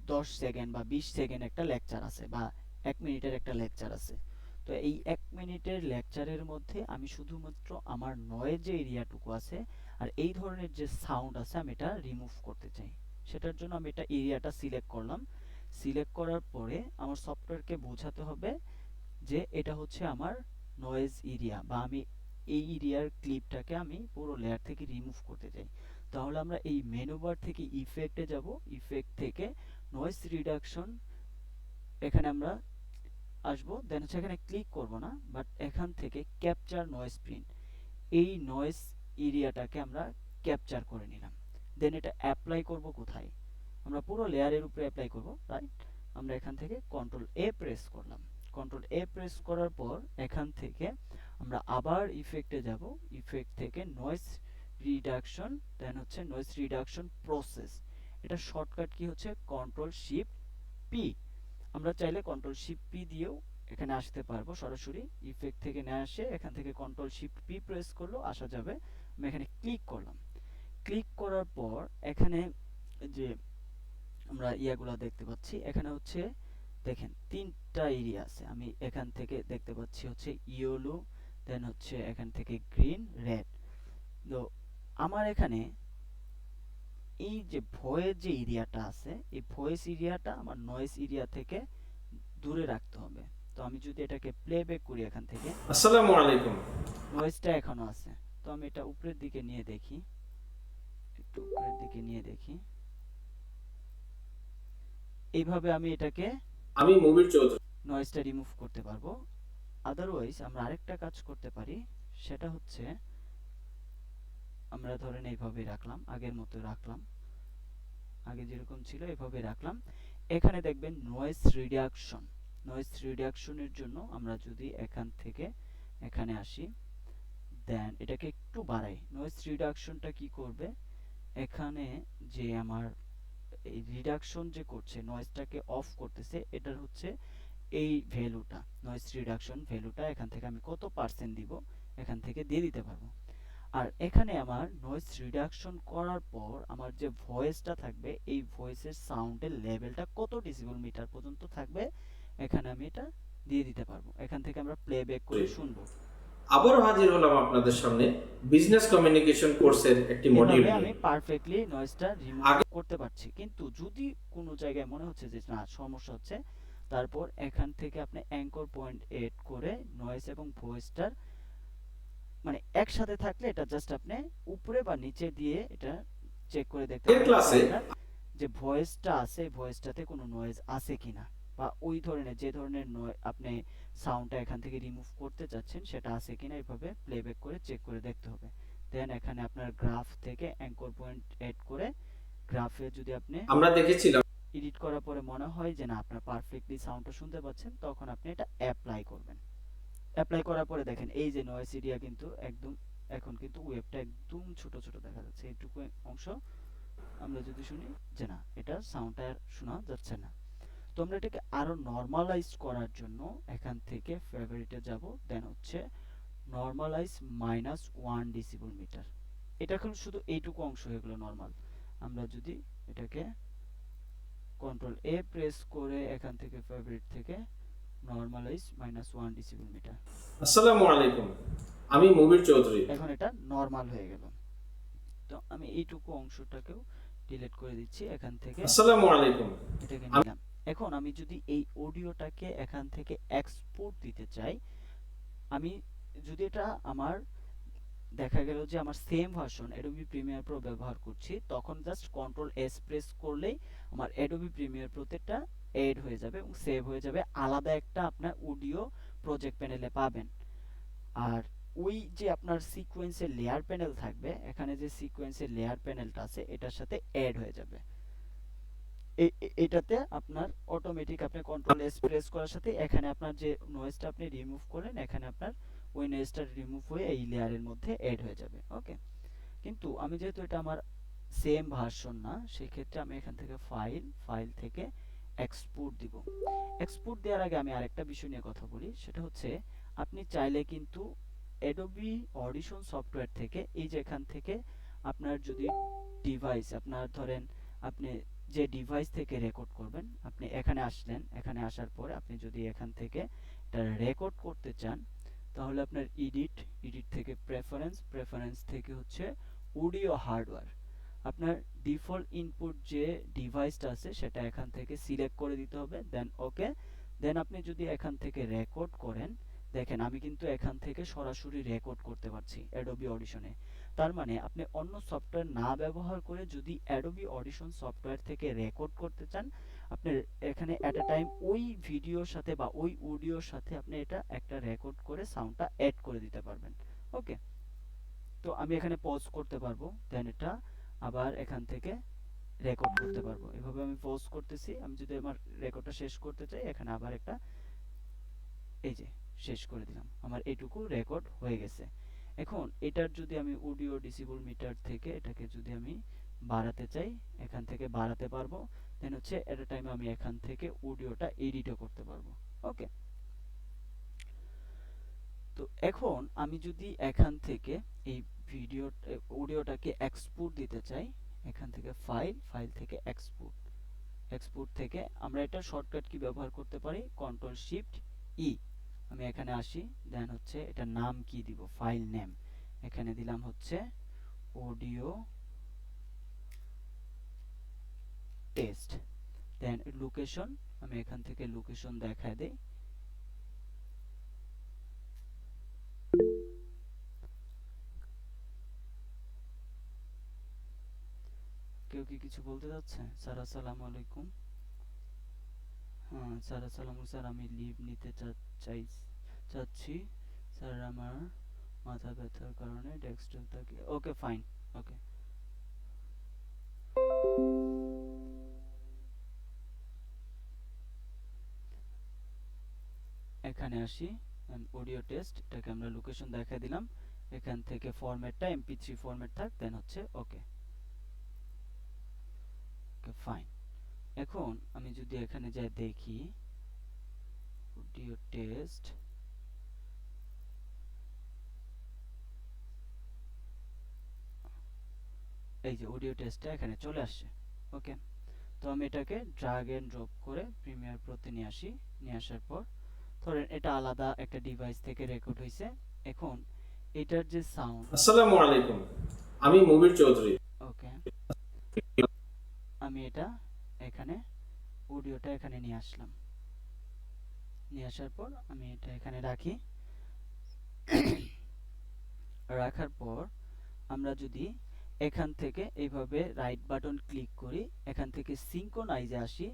10 সেকেন্ড বা 20 সেকেন্ড একটা লেকচার আছে বা 1 মিনিটের একটা লেকচার আছে। তো এই 1 মিনিটের লেকচারের মধ্যে আমি শুধুমাত্র আমার নয়েজ যে এরিয়াটুকু আছে আর এই ধরনের যে সাউন্ড আছে আমি এটা রিমুভ করতে চাই। সেটার জন্য আমি এটা এরিয়াটা সিলেক্ট করলাম। সিলেক্ট করার পরে আমার সফটওয়্যারকে বোঝাতে হবে যে এটা হচ্ছে আমার নয়েজ এরিয়া, বা আমি এই এরিয়ার ক্লিপটাকে আমি পুরো লেয়ার থেকে রিমুভ করতে চাই। তাহলে আমরা এই মেনু বার থেকে ইফেক্টে যাব, ইফেক্ট থেকে নয়েজ রিডাকশন, এখানে আমরা আসবো, দেন হচ্ছে এখানে ক্লিক করব না, বাট এখান থেকে ক্যাপচার নয়েজ প্রিন্ট, এই নয়েজ এরিয়াটাকে আমরা ক্যাপচার করে নিলাম। দেন এটা অ্যাপ্লাই করব কোথায়, আমরা পুরো লেয়ারের উপরে অ্যাপ্লাই করব, রাইট? আমরা এখান থেকে কন্ট্রোল এ প্রেস করলাম। কন্ট্রোল এ প্রেস করার পর এখান থেকে আমরা আবার ইফেক্টে যাব, ইফেক্ট থেকে নয়েজ রিডাকশন, দেন হচ্ছে নয়েজ রিডাকশন প্রসেস, এটা শর্টকাট কি হচ্ছে কন্ট্রোল শিফট পি। আমরা চাইলে কন্ট্রোল শিফট পি দিয়েও এখানে আসতে পারবো, সরাসরি ইফেক্ট থেকে না আসে এখান থেকে কন্ট্রোল শিফট পি প্রেস করলেও আসা যাবে। আমি এখানে ক্লিক করলাম। ক্লিক করার পর এখানে যে আমরা ইয়াগুলো দেখতে পাচ্ছি, এখানে হচ্ছে দেখেন 3টা এরিয়া আছে। আমি এখান থেকে দেখতে পাচ্ছি হচ্ছে ইয়েলো, দেন হচ্ছে এখান থেকে গ্রিন, রেড। তো আমার এখানে এই যে ভয়েস যে এরিয়াটা আছে, এই ভয়েস এরিয়াটা আমার নয়েজ এরিয়া থেকে দূরে রাখতে হবে। তো আমি যদি এটাকে প্লেব্যাক করি এখান থেকে, আসসালামু আলাইকুম, নয়েজটা এখনো আছে। তো আমি এটা উপরের দিকে নিয়ে দেখি, একটু উপরের দিকে নিয়ে দেখি, এইভাবে আমি এটাকে আমি মুবির চৌধুরী। নয়েজটা রিমুভ করতে পারবো। আদারওয়াইজ আমরা আরেকটা কাজ করতে পারি, সেটা হচ্ছে আমরা ধরেন এইভাবে রাখলাম, আগের মতো রাখলাম, আগে যেরকম ছিল এভাবে রাখলাম। এখানে দেখবেন নয়েজ রিডাকশন, নয়েজ রিডাকশনের জন্য আমরা যদি এখান থেকে এখানে আসি, দেন এটাকে একটু বাড়াই। নয়েজ রিডাকশনটা কি করবে, এখানে যে আমার এই রিডাকশন যে করছে, নয়েজটাকে অফ করতেছে, এটার হচ্ছে এই ভ্যালুটা, নয়েজ রিডাকশন ভ্যালুটা এখান থেকে আমি কত পার্সেন্ট দিব এখান থেকে দিয়ে দিতে পারবো। আর এখানে আমার নয়েজ রিডাকশন করার পর আমার যে ভয়েসটা থাকবে, এই ভয়েসের সাউন্ডের লেভেলটা কত ডেসিবেল মিটার পর্যন্ত থাকবে এখানে আমি এটা দিয়ে দিতে পারবো। এখান থেকে আমরা প্লেব্যাক করে শুনবো। আবারও হাজির হলাম আপনাদের সামনে বিজনেস কমিউনিকেশন কোর্সের একটি মডিউল এভাবে নিয়ে। আমি পারফেক্টলি নয়েজটা রিমুভ করতে পারছি। কিন্তু যদি কোনো জায়গায় মনে হচ্ছে যে না সমস্যা হচ্ছে, তারপর এখান থেকে আপনি অ্যাঙ্কর পয়েন্ট এড করে নয়েজ এবং ভয়েসটার মানে একসাথে থাকলে এটা জাস্ট আপনি উপরে বা নিচে দিয়ে এটা চেক করে দেখতে আগের পারেন ক্লাসে যে ভয়েসটা আছে, ভয়েসটাতে কোনো নয়েজ আছে কিনা, বা ওই ধরনের যে ধরনের আপনি সাউন্ডটা এখান থেকে রিমুভ করতে চাচ্ছেন সেটা আছে কিনা, এইভাবে প্লেব্যাক করে চেক করে দেখতে হবে। দেন এখানে আপনার গ্রাফ থেকে অ্যাঙ্কর পয়েন্ট এড করে গ্রাফে যদি আপনি আমরা দেখেছিলাম এডিট করার পরে মনে হয় যে না আপনার পারফেক্টলি সাউন্ডটা শুনতে পাচ্ছেন, তখন আপনি এটা অ্যাপ্লাই করবেন। অ্যাপ্লাই করার পরে দেখেন এই যে নয়েজ এরিয়া কিন্তু একদম এখন কিন্তু ওয়েবটা একদম ছোট ছোট দেখা যাচ্ছে। এইটুকু অংশ আমরা যদি শুনি যে না এটা সাউন্ডটা শোনা যাচ্ছে না। তো আমরা এটাকে আরো নরমালাইজ করার জন্য এখান থেকে ফেভারিটে যাব, দেন হচ্ছে নরমালাইজ -1 ডেসিবেল মিটার। এটা এখন শুধু এইটুকু অংশ হয়ে গেল নরমাল। আমরা যদি এটাকে কন্ট্রোল এ প্রেস করে এখান থেকে ফেভারিট থেকে নরমালাইজ -1 ডেসিবেল মিটার। আসসালামু আলাইকুম, আমি মুবির চৌধুরী। এখন এটা নরমাল হয়ে গেল। তো আমি এইটুকু অংশটাকেও ডিলিট করে দিচ্ছি এখান থেকে। আসসালামু আলাইকুম, এটাকে নিলাম। এখন আমি যদি এই অডিওটাকে এখান থেকে এক্সপোর্ট দিতে চাই, আমি যদি এটা আমার দেখা গেল যে আমার same version Adobe Premiere Pro ব্যবহার করছি, তখন জাস্ট কন্ট্রোল এস প্রেস করলেই আমার অ্যাডোবি প্রিমিয়ার প্রোতে এড হয়ে যাবে এবং সেভ হয়ে যাবে, আলাদা একটা আপনার অডিও প্রজেক্ট প্যানেলে পাবেন। আর ওই যে আপনার সিকোয়েন্সের লেয়ার প্যানেল থাকবে, এখানে যে সিকোয়েন্সের লেয়ার প্যানেলটা আছে এটার সাথে অ্যাড হয়ে যাবে। এটাতে আপনার অটোমেটিক আপনি কন্ট্রোল এস প্রেস করার সাথে এখানে আপনার যে নয়েজটা আপনি রিমুভ করেন, এখানে আপনার ওই নয়েজটা রিমুভ হয়ে এই লেয়ারের মধ্যে অ্যাড হয়ে যাবে। ওকে, কিন্তু আমি যেহেতু এটা আমার সেম ভার্সন না, সেই ক্ষেত্রে আমি এখান থেকে ফাইল থেকে এক্সপোর্ট দিব। এক্সপোর্ট দেওয়ার আগে আমি আরেকটা বিষয় নিয়ে কথা বলি, সেটা হচ্ছে আপনি চাইলে কিন্তু অ্যাডোবি অডিশন সফটওয়্যার থেকে এই যে এখান থেকে আপনার যদি ডিভাইস আপনার ধরেন আপনি যে ডিভাইস থেকে রেকর্ড করবেন, আপনি এখানে আসলেন, এখানে আসার পরে আপনি যদি এখান থেকে এটা রেকর্ড করতে চান, তাহলে আপনার এডিট থেকে প্রেফারেন্স থেকে হচ্ছে অডিও হার্ডওয়্যার, আপনার ডিফল্ট ইনপুট যে ডিভাইসটা আছে সেটা এখান থেকে সিলেক্ট করে দিতে হবে, দেন ওকে। দেন আপনি যদি এখান থেকে রেকর্ড করেন, দেখেন আমি কিন্তু এখান থেকে সরাসরি রেকর্ড করতে পারছি অ্যাডোবি অডিশনে। তার মানে আপনি অন্য সফটওয়্যার না ব্যবহার করে যদি অ্যাডোবি অডিশন সফটওয়্যার থেকে রেকর্ড করতে চান, আপনি এখানে অ্যাট আ টাইম ওই ভিডিওর সাথে বা ওই অডিওর সাথে আপনি এটা একটা রেকর্ড করে সাউন্ডটা অ্যাড করে দিতে পারবেন। ওকে, তো আমি এখানে পজ করতে পারবো, দেন এটা আবার এখান থেকে রেকর্ড করতে পারবো। এভাবে আমি পজ করতেছি, আমি যদি আমার রেকর্ডটা শেষ করতে চাই এখানে আবার একটা এই যে শেষ করে দিলাম, আমার এইটুকু রেকর্ড হয়ে গেছে। এখন এটার যদি আমি অডিও ডেসিবেল মিটার থেকে এটাকে যদি আমি বাড়াতে চাই, এখান থেকে বাড়াতে পারবো, দেন হচ্ছে এট আ টাইম আমি এখান থেকে অডিওটা এডিটও করতে পারবো। ওকে, তো এখন আমি যদি এখান থেকে এই অডিওটাকে এক্সপোর্ট দিতে চাই, এখান থেকে ফাইল থেকে এক্সপোর্ট থেকে আমরা এটা শর্টকাট কি ব্যবহার করতে পারি, কন্ট্রোল শিফট ই। আমি এখানে আসি, দেন হচ্ছে এটা নাম কি দিব, ফাইল নেম এখানে দিলাম হচ্ছে অডিও টেস্ট, দেন লোকেশন আমি এখান থেকে লোকেশন দেখায় দেই। কেউ কি কিছু বলতে যাচ্ছে? স্যার আসসালামু আলাইকুম। স্যার আসসালামু স্যার, আমি লিভ নিতে চাচ্ছি স্যার, আমার মাথা ব্যথার কারণে ডেস্কটপটাকে ওকে ফাইন ওকে। এখানে আসি, অডিও টেস্ট, এটাকে আমরা লোকেশন দেখাই দিলাম, এখান থেকে ফরম্যাটটা MP3 ফরম্যাট থাক, দেন হচ্ছে ওকে ওকে ফাইন। এখন আমি যদি এখানে যাই দেখি অডিও টেস্ট, এই যে অডিও টেস্টটা এখানে চলে আসছে ওকে। তো আমি এটাকে ড্র্যাগ এন্ড ড্রপ করে প্রিমিয়ার প্রোতে নিয়ে আসি, নিয়ে আসার পর ধরেন এটা আলাদা একটা ডিভাইস থেকে রেকর্ড হয়েছে। এখন এটার যে সাউন্ড, আসসালামু আলাইকুম, আমি মুবির চৌধুরী। ওকে, আমি এটা এখানে অডিওটা এখানে নিয়ে আসলাম, নিয়ে আসার পর আমি এটা এখানে রাখি। রাখার পর আমরা যদি এখান থেকে এইভাবে রাইট বাটন ক্লিক করি, এখান থেকে সিঙ্ক্রোনাইজে আসি,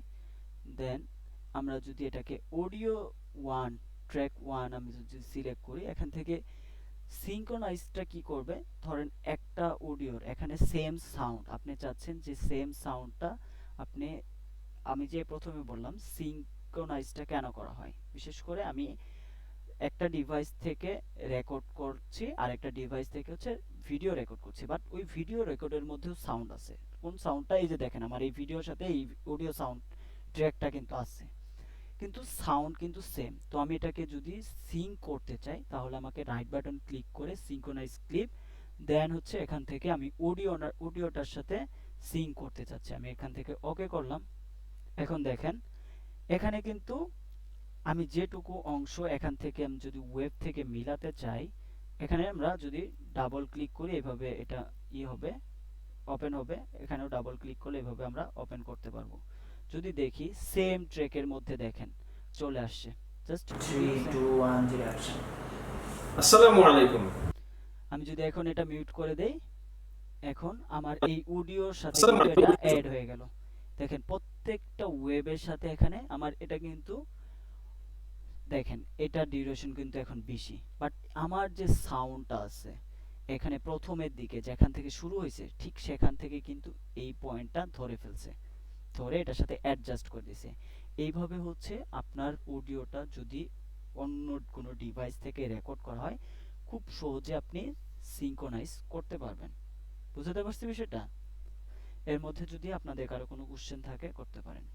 দেন আমরা যদি এটাকে অডিও 1 ট্র্যাক 1 আমি যদি সিলেক্ট করি, এখান থেকে সিঙ্ক্রোনাইজটা কি করবে, ধরেন একটা অডিওর এখানে সেম সাউন্ড আপনি চাচ্ছেন যে সেম সাউন্ডটা আপনি, আমি যে প্রথমে বললাম সিঙ্ক্রোনাইজটা কেন করা হয়, বিশেষ করে আমি একটা ডিভাইস থেকে রেকর্ড করছি আর একটা ডিভাইস থেকে হচ্ছে ভিডিও রেকর্ড করছি, বাট ওই ভিডিও রেকর্ডের মধ্যেও সাউন্ড আছে। কোন সাউন্ডটা, এই যে দেখেন আমার এই ভিডিওর সাথে এই অডিও সাউন্ড ট্র্যাকটা কিন্তু আছে, কিন্তু সাউন্ড কিন্তু সেম। তো আমি এটাকে যদি সিঙ্ক করতে চাই তাহলে আমাকে রাইট বাটন ক্লিক করে সিঙ্ক্রোনাইজ ক্লিপ, দেন হচ্ছে এখান থেকে আমি অডিওটার সাথে সিঙ্ক করতে চাচ্ছি, আমি এখান থেকে ওকে করলাম। এখন দেখেন এখানে কিন্তু আমি যেটুকু অংশ এখান থেকে আমি যদি ওয়েব থেকে মিলাতে চাই, এখানে আমরা যদি ডাবল ক্লিক করি এভাবে এটা হবে, ওপেন হবে, এখানেও ডাবল ক্লিক করলে এভাবে আমরা ওপেন করতে পারবো। যদি দেখি সেম ট্র্যাকের মধ্যে দেখেন চলে আসছে, জাস্ট 3 2 1 0 অ্যাকশন। আসসালামু আলাইকুম, আমি যদি এখন এটা মিউট করে দেই, এখন আমার এই অডিওর সাথে আসসালামু কিন্তু আলাইকুম। এটা অ্যাড হয়ে গেল। দেখেন প্রত্যেকটা ওয়েবের সাথে এখানে আমার এটা কিন্তু দেখেন এটা ডিউরেশন কিন্তু এখন বেশি, বাট আমার যে সাউন্ডটা আছে এখানে প্রথমের দিকে যেখান থেকে শুরু হয়েছে ঠিক সেখান থেকে কিন্তু এই পয়েন্টটা ধরে ফেলছে, ধরে এটার সাথে অ্যাডজাস্ট করে দিয়েছে। এইভাবে হচ্ছে আপনার অডিওটা যদি অন্য কোনো ডিভাইস থেকে রেকর্ড করা হয় খুব সহজে আপনি সিঙ্ক্রোনাইজ করতে পারবেন। বুঝতে পারছি বিষয়টা? এর মধ্যে যদি আপনাদের কারো কোনো কোশ্চেন থাকে করতে পারেন।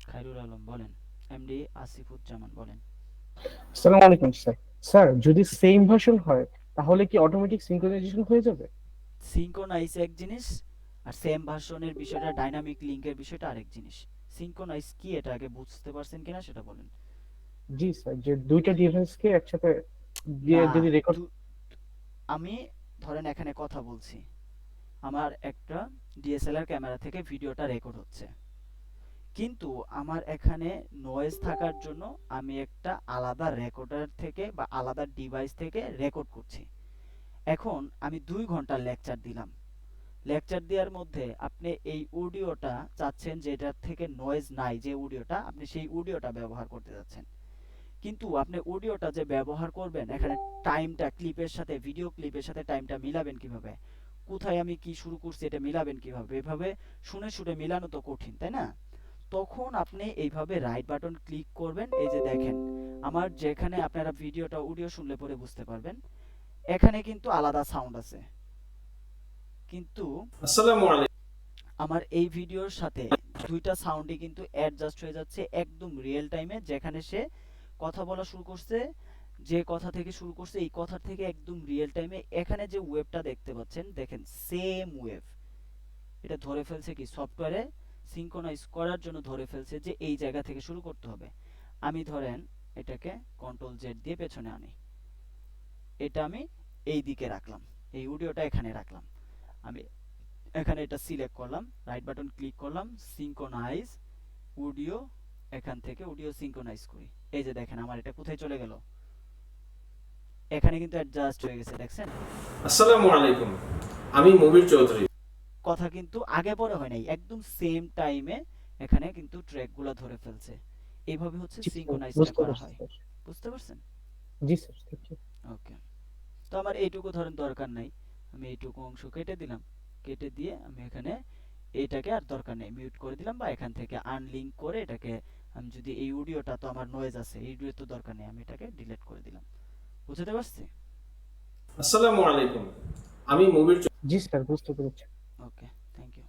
খায়রুল আলম বলেন, এমডি আসিফুজ্জামান বলেন। আসসালামু আলাইকুম স্যার। স্যার যদি সেম ভার্সন হয় তাহলে কি অটোমেটিক সিনক্রোনাইজেশন হয়ে যাবে? সিঙ্ক্রোনাইজ এক জিনিস আর সেম ভার্সনের বিষয়টা, ডাইনামিক লিংকের বিষয়টা আরেক জিনিস। সিঙ্ক্রোনাইজ কি এটা আগে বুঝতে পারছেন কিনা সেটা বলেন। জি স্যার, যে দুইটা ডিভাইসকে একসাথে দিয়ে না, যদি রেকর্ড, আমি ধরেন এখানে কথা বলছি, আমার একটা ডিএসএলআর ক্যামেরা থেকে ভিডিওটা রেকর্ড হচ্ছে, কিন্তু আমার এখানে নয়েজ থাকার জন্য আমি একটা আলাদা রেকর্ডার থেকে বা আলাদা ডিভাইস থেকে রেকর্ড করছি। এখন আমি 2 ঘন্টা লেকচার দিলাম, লেকচার দেওয়ার মধ্যে আপনি এই অডিওটা চাচ্ছেন যে এটার থেকে নয়েজ নাই, যে অডিওটা আপনি সেই অডিওটা ব্যবহার করতে যাচ্ছেন, কিন্তু আপনি অডিওটা যে ব্যবহার করবেন এখানে টাইমটা ক্লিপের সাথে, ভিডিও ক্লিপের সাথে টাইমটা মিলাবেন কিভাবে, কোথায় আমি কি শুরু করছি এটা মিলাবেন কিভাবে, এভাবে শুনে শুনে মিলানো তো কঠিন, তাই না? তখন আপনি এইভাবে রাইট বাটন ক্লিক করবেন, এই যে দেখেন আমার যেখানে আপনারা ভিডিওটা অডিও শুনলে পরে বুঝতে পারবেন এখানে কিন্তু আলাদা সাউন্ড আছে, কিন্তু আসসালামু আলাইকুম, আমার এই ভিডিওর সাথে দুইটা সাউন্ডই কিন্তু অ্যাডজাস্ট হয়ে যাচ্ছে একদম রিয়েল টাইমে। যেখানে সে কথা বলা শুরু করছে, যে কথা থেকে শুরু করছে এই কথা থেকে একদম রিয়েল টাইমে এখানে যে ওয়েবটা দেখতে পাচ্ছেন, দেখেন সেম ওয়েভ। এটা ধরে ফেলছে কি সফটওয়্যারে সিঙ্ক্রোনাইজ করার জন্য ধরে ফেলছে যে এই জায়গা থেকে শুরু করতে হবে। আমি ধরেন এটাকে কন্ট্রোল জেড দিয়ে পেছনে আনি, এটা আমি এই দিকে রাখলাম, এই অডিওটা এখানে রাখলাম, আমি এখানে এটা সিলেক্ট করলাম, রাইট বাটন ক্লিক করলাম, সিঙ্ক্রোনাইজ অডিও, এখান থেকে অডিও সিঙ্ক্রোনাইজ করি, এই যে দেখেন আমার এটা কোথায় চলে গেল, এখানে কিন্তু অ্যাডজাস্ট হয়ে গেছে, দেখছেন? আসসালামু আলাইকুম, আমি মুবির চৌধুরী। কথা কিন্তু আগে পরে হয় নাই, একদম সেম টাইমে এখানে কিন্তু ট্র্যাকগুলো ধরে ফেলছে। এইভাবে হচ্ছে জি স্যার, সিঙ্ক্রোনাইজটা বুঝতে করা পারছি হয়। স্যার। বুঝতে পারছেন? জি স্যার, থ্যাংক ইউ। ওকে, তো আমার এইটুকু ধরেন দরকার নাই, আমি এইটুকু অংশ কেটে দিলাম, কেটে দিয়ে আমি এখানে এইটাকে আর দরকার নেই মিউট করে দিলাম, বা এখান থেকে আনলিঙ্ক করে এটাকে আমি যদি এই অডিওটা তো আমার নয়েজ আছে, এই অডিও তো দরকার নেই, আমি এটাকে ডিলিট করে দিলাম। বুঝতে পারছি? আসসালামু আলাইকুম, আমি মুভির জি স্যার, বুঝতে পেরেছি। ওকে, থ্যাংক ইউ।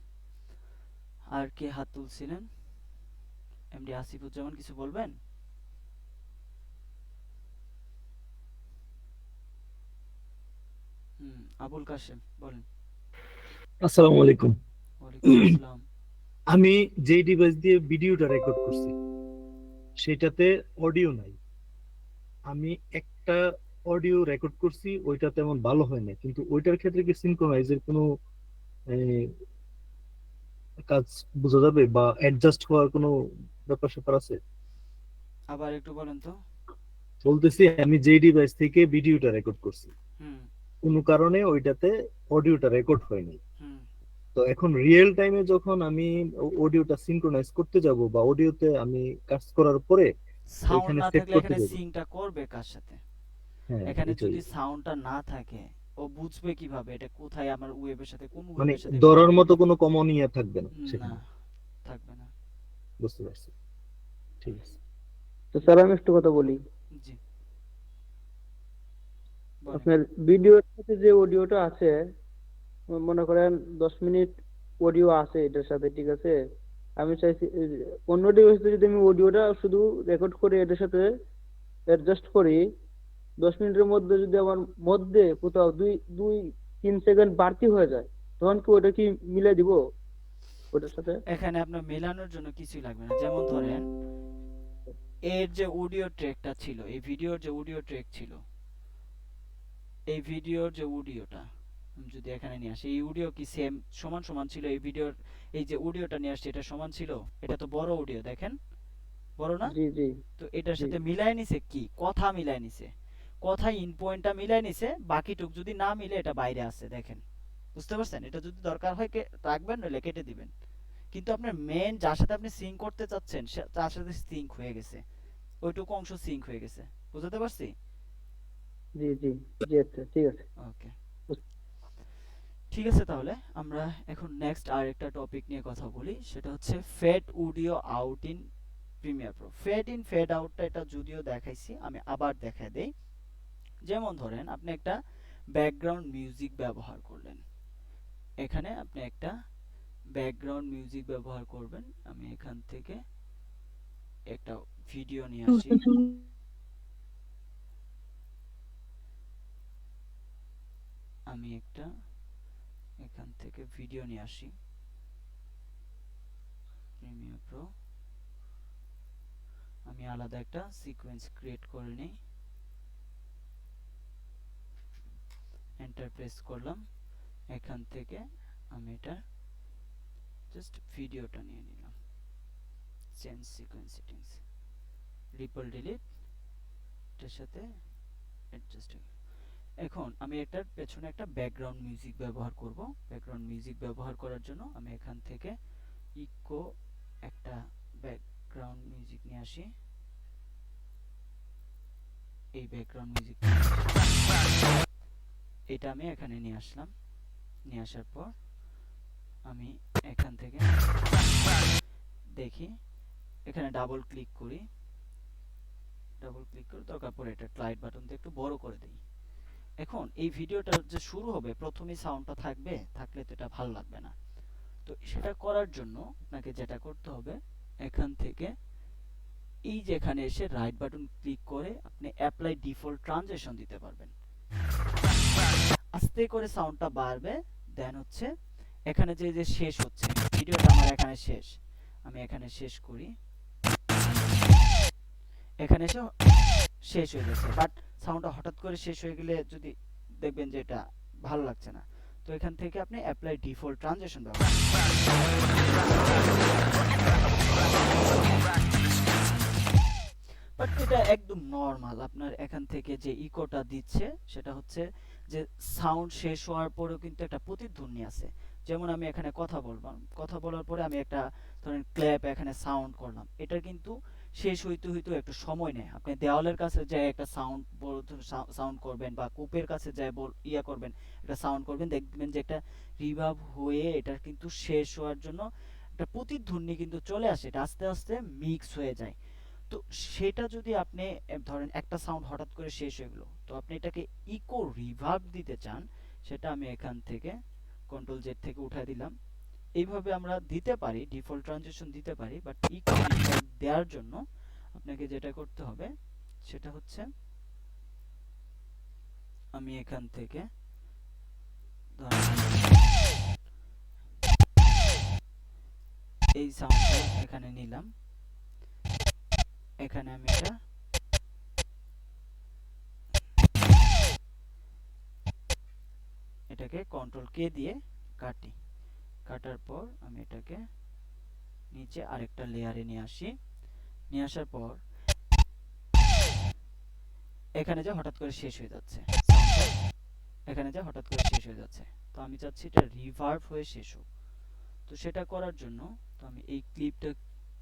আর কে হাত তুলছিলেন? এমডি আসিফুজ্জামান, কিছু বলবেন? আবুল কাশেম বলেন। আসসালামু আলাইকুম। ওয়ালাইকুম আসসালাম। আমি যেই ডিভাইস দিয়ে ভিডিওটা রেকর্ড করছি সেটাতে অডিও নাই। আমি একটা অডিও রেকর্ড করছি, ওইটা তেমন ভালো হয় না, কিন্তু ওইটার ক্ষেত্রে কি সিনক্রোনাইজের কোনো আহ, কাজ বোঝা যাবে বা অ্যাডজাস্ট হওয়ার কোনো ব্যাপার স্যাপার আছে? আবার একটু বলেন তো। বলতেছি আমি যেই ডিভাইস থেকে ভিডিওটা রেকর্ড করছি হুম কোনো কারণে ওইটাতে অডিওটা রেকর্ড হয়নি। হুম তো এখন রিয়েল টাইমে যখন আমি অডিওটা সিনক্রোনাইজ করতে যাব বা অডিওতে আমি কাজ করার পরে সাউন্ড ওইখানে না সেট থাকলে করতে এখানে যাব। সিংটা করবে কার সাথে? হ্যাঁ, এখানে এটাই। যদি সাউন্ডটা না থাকে ও বুঝবে কিভাবে এটা কোথায় আমার ওয়েবের সাথে, কোন মানে ওয়েবের সাথে ধরার কানেক্ট? মতো কোনো কমন ইয়ে থাকবে না না, সেখানে। থাকবে না। বুঝতে পারছি, ঠিক আছে। তো স্যার আমি একটু কথা বলি। জি বলেন। আপনার ভিডিওর সাথে যে অডিওটা আছে, মনে করেন 10 মিনিট অডিও আছে এটার সাথে, ঠিক আছে? আমি চাইছি অন্য ডিভাইসে যদি আমি অডিওটা শুধু রেকর্ড করে এটার সাথে অ্যাডজাস্ট করি, 10 মিনিটের মধ্যে যদি আমার মধ্যে কোথাও 2-3 সেকেন্ড বাড়তি হয়ে যায়, তখন কি ওটা কি মিলাই দিব ওটার সাথে? এখানে আপনার মেলানোর জন্য কিছুই লাগবে না। যেমন ধরেন এর যে অডিও ট্র্যাকটা ছিল, এই ভিডিওর যে অডিও ট্র্যাক ছিল, এই ভিডিওর যে অডিওটা আমি যদি এখানে নিয়ে আসি, এই অডিও কি সেম সমান সমান ছিল এই ভিডিওর? এই যে অডিওটা নিয়ে আসছে এটা সমান ছিল? এটা তো বড় অডিও, দেখেন বড় না? জি জি। তো এটার জি। সাথে মিলাই নিছে কি? কথা মিলাই নিছে, কথা ইন পয়েন্টটা মিলাই নিছে, বাকিটুক যদি না মিলে এটা বাইরে আছে, দেখেন। বুঝতে পারছেন? এটা যদি দরকার হয় রাখবেন, নইলে কেটে দিবেন। কিন্তু আপনার মেন যার সাথে আপনি সিঙ্ক করতে চাচ্ছেন তার সাথে সিঙ্ক হয়ে গেছে, ওইটুকু অংশ সিঙ্ক হয়ে গেছে। বুঝতে পারছি? জি জি জি, আচ্ছা ঠিক আছে। ওকে, ঠিক আছে। তাহলে আমরা এখন নেক্সট আরেকটা টপিক নিয়ে কথা বলি, সেটা হচ্ছে fade audio out in premiere pro. Fade in fade আউটটা এটা যদিও দেখাইছি, আমি আবার দেখাই দেই। যেমন ধরেন আপনি একটা ব্যাকগ্রাউন্ড মিউজিক ব্যবহার করলেন, এখানে আপনি একটা ব্যাকগ্রাউন্ড মিউজিক ব্যবহার করবেন। আমি এখান থেকে একটা ভিডিও নিয়ে আসি, আমি একটা এখান থেকে ভিডিও নিয়ে আসি প্রিমিয়ার প্রো। আমি আলাদা একটা সিকোয়েন্স ক্রিয়েট করে নিই, এন্টার প্রেস করলাম। এখান থেকে আমি এটা জাস্ট ভিডিওটা নিয়ে নিলাম, change sequence settings, ripple delete, এটার সাথে অ্যাডজাস্ট। এখন আমি এটার পেছনে একটা ব্যাকগ্রাউন্ড মিউজিক ব্যবহার করব। ব্যাকগ্রাউন্ড মিউজিক ব্যবহার করার জন্য আমি এখান থেকে ইকো একটা ব্যাকগ্রাউন্ড মিউজিক নিয়ে আসি, এই ব্যাকগ্রাউন্ড মিউজিক এটা আমি এখানে নিয়ে আসলাম। নিয়ে আসার পর আমি এখান থেকে দেখি, এখানে ডাবল ক্লিক করি, দরকার পড়ে এটা রাইট বাটন দিয়ে একটু বড় করে দিই। এখন এই ভিডিওটা যে শুরু হবে প্রথমেই সাউন্ডটা থাকবে, থাকলে তো এটা ভালো লাগবে না। তো সেটা করার জন্য আপনাকে যেটা করতে হবে, এখান থেকে এই যে এখানে এসে রাইট বাটন ক্লিক করে আপনি অ্যাপ্লাই ডিফল্ট ট্রানজিশন দিতে পারবেন। আস্তে করে সাউন্ডটা বাড়বে, দেন হচ্ছে এখানে যে যে শেষ হচ্ছে, ভিডিওটা আমার এখানে শেষ, আমি এখানে শেষ করি, এখানে এসে শেষ হয়ে গেছে। বাট সাউন্ডটা হঠাৎ করে শেষ হয়ে গেলে যদি দেখবেন যে এটা ভালো লাগছে না, তো এখান থেকে আপনি অ্যাপ্লাই ডিফল্ট ট্রানজিশন ব্যবহার বাট এটা একদম নরমাল। আপনার এখান থেকে যে ইকোটা দিচ্ছে সেটা হচ্ছে যে সাউন্ড শেষ হওয়ার পরেও কিন্তু একটা প্রতিধ্বনি আছে, যেমন আমি এখানে কথা বললাম, কথা বলার পরে আমি একটা ধরেন ক্ল্যাপ এখানে সাউন্ড করলাম, এটা কিন্তু শেষ হইতে হইতে একটু সময় নেয়। আপনি দেওয়ালের কাছে যায় একটা সাউন্ড করবেন বা কূপের কাছে যায় ইয়া করবেন, একটা সাউন্ড করবেন, দেখবেন যে একটা রিভার্ব হয়ে এটা কিন্তু শেষ হওয়ার জন্য একটা প্রতিধ্বনি কিন্তু চলে আসে, এটা আস্তে আস্তে মিক্স হয়ে যায়। তো সেটা যদি আপনি ধরেন একটা সাউন্ড হঠাৎ করে শেষ হয়ে গেল, তো আপনি এটাকে ইকো রিভার্ব দিতে চান, সেটা আমি এখান থেকে কন্ট্রোল জেড থেকে উঠাই দিলাম। এইভাবে আমরা দিতে পারি, ডিফল্ট ট্রানজিশন দিতে পারি, বাট ইকো রিভার্ব দেওয়ার জন্য আপনাকে যেটা করতে হবে সেটা হচ্ছে আমি এখান থেকে এই সাউন্ডটা এখানে নিলাম, এখানে আমি এটা এটাকে কন্ট্রোল কে দিয়ে কাটি, কাটার পর আমি এটাকে নিচে আরেকটা লেয়ারে নিয়ে আসি, নিয়ে আসার পর এখানে যে হঠাৎ করে শেষ হয়ে যাচ্ছে, এখানে যে হঠাৎ করে শেষ হয়ে যাচ্ছে, তো আমি চাচ্ছি এটা রিভার্ব হয়ে শেষ হোক। তো সেটা করার জন্য তো আমি এই ক্লিপটা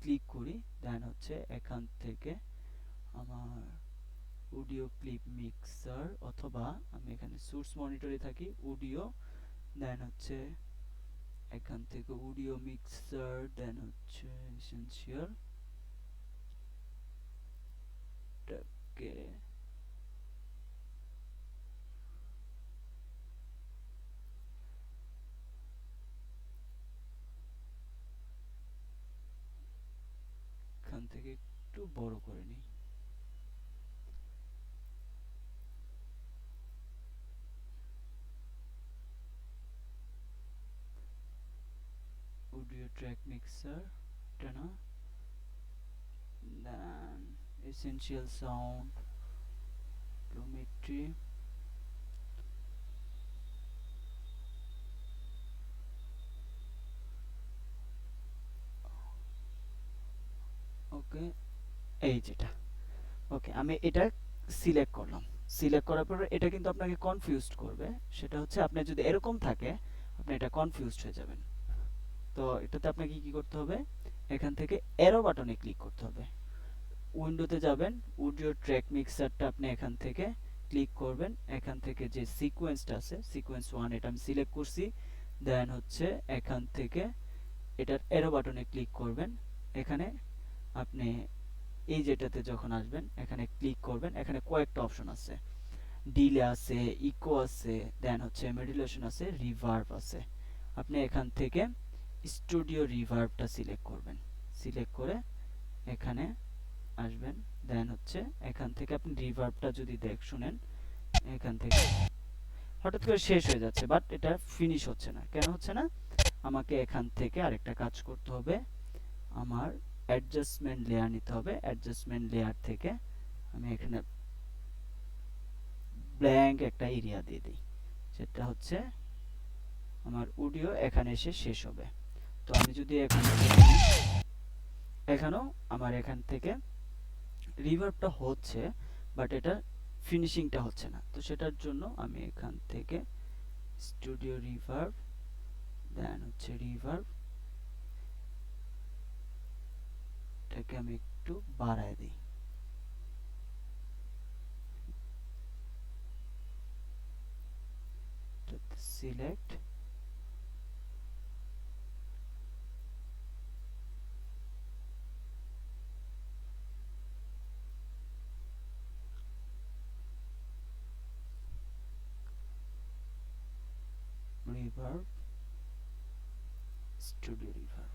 ক্লিক করি, দেন হচ্ছে এখান থেকে আমার অডিও ক্লিপ মিক্সার, অথবা আমি এখানে সোর্স মনিটরে থাকি অডিও, দেন হচ্ছে এখান থেকে অডিও মিক্সার, দেন হচ্ছে এসেনশিয়াল টাকে এখান থেকে একটু বড় করে নিই, অডিও ট্র্যাক মিক্সার এটা না, দেন এসেনশিয়াল সাউন্ড গ্লোমেট্রি, ওকে এই যেটা, ওকে আমি এটা সিলেক্ট করলাম। সিলেক্ট করার পর এটা কিন্তু আপনাকে কনফিউজড করবে, সেটা হচ্ছে আপনি যদি এরকম থাকে আপনি এটা কনফিউজড হয়ে যাবেন। তো এটাতে আপনাকে কি করতে হবে, এখান থেকে অ্যারো বাটনে ক্লিক করতে হবে, উইন্ডোতে যাবেন, অডিও ট্র্যাক মিক্সারটা আপনি এখান থেকে ক্লিক করবেন, এখান থেকে যে সিকোয়েন্সটা আছে সিকোয়েন্স 1 এটা আমি সিলেক্ট করছি, দেন হচ্ছে এখান থেকে এটার অ্যারো বাটনে ক্লিক করবেন, এখানে আপনি এই যেটাতে যখন আসবেন এখানে ক্লিক করবেন, এখানে কয়েকটা অপশন আছে, ডিলে আছে, ইকো আছে, দেন হচ্ছে মডুলেশন আছে, রিভার্ব আছে। আপনি এখান থেকে স্টুডিও রিভার্বটা সিলেক্ট করবেন, সিলেক্ট করে এখানে আসবেন, দেন হচ্ছে এখান থেকে আপনি রিভার্বটা যদি শুনেন, এখান থেকে হঠাৎ করে শেষ হয়ে যাচ্ছে, বাট এটা ফিনিশ হচ্ছে না। কেন হচ্ছে না, আমাকে এখান থেকে আরেকটা কাজ করতে হবে, আমার অ্যাডজাস্টমেন্ট লেয়ার নিতে হবে, অ্যাডজাস্টমেন্ট লেয়ার থেকে আমি এখানে ব্ল্যাঙ্ক একটা এরিয়া দিয়ে দিই, সেটা হচ্ছে আমার অডিও এখানে এসে শেষ হবে। তো আমি যদি এখানেও আমার এখান থেকে রিভার্বটা হচ্ছে, বাট এটা ফিনিশিংটা হচ্ছে না, তো সেটার জন্য আমি এখান থেকে স্টুডিও রিভার্ব, দেন হচ্ছে রিভার্ব এটাকে আমি একটু বাড়ায় দিই, সিলেক্ট, রিভার্ব, স্টুডিও রিভার্ব।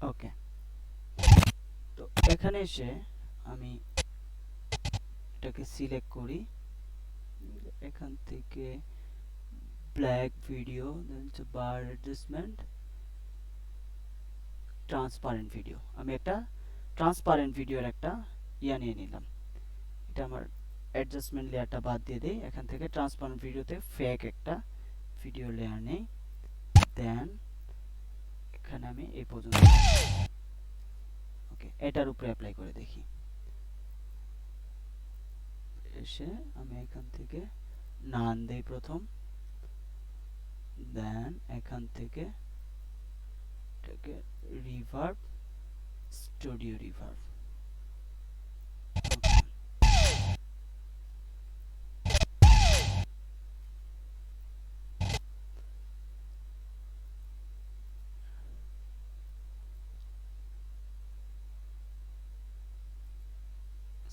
ওকে, তো এখানে এসে আমি এটাকে সিলেক্ট করি, এখান থেকে ব্ল্যাক ভিডিও, দেন হচ্ছে বার অ্যাডজাস্টমেন্ট, ট্রান্সপারেন্ট ভিডিও, আমি একটা ট্রান্সপারেন্ট ভিডিওর একটা ইয়া নিয়ে নিলাম, এটা আমার অ্যাডজাস্টমেন্ট লেয়ারটা বাদ দিয়ে দেই, এখান থেকে ট্রান্সপারেন্ট ভিডিওতে ফেক একটা ভিডিও লেয়ার নেই, দেন এখানে আমি এই পর্যন্ত, ওকে, এটার উপরে অ্যাপ্লাই করে দেখি। এসে আমি এখান থেকে নান দেই প্রথম, দেন এখান থেকে এটাকে রিভার্ব, স্টুডিও রিভার্ব,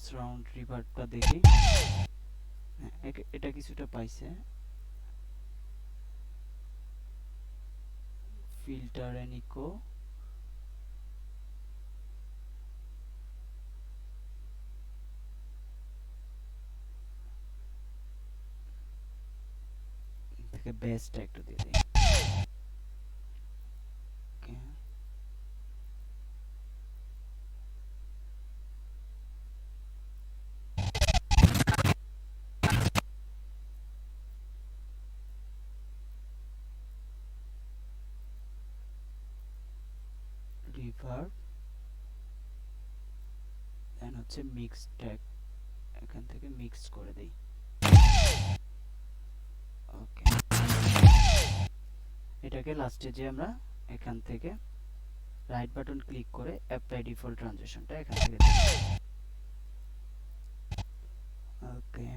সাউন্ড রিভার্বটা দেখি। হ্যাঁ, এটা কিছুটা পাইছে। ফিল্টার এন্ড ইকো, থেকে বেসটা একটু দিয়ে দিই। ওকে, রিভার্ব, দেন হচ্ছে মিক্স ট্র্যাক, এখান থেকে মিক্স করে দেই। ওকে, এটাকে লাস্টে যে আমরা এখান থেকে রাইট বাটন ক্লিক করে অ্যাপ্লাই ডিফল্ট ট্রানজিশনটা এখান থেকে দিই। ওকে,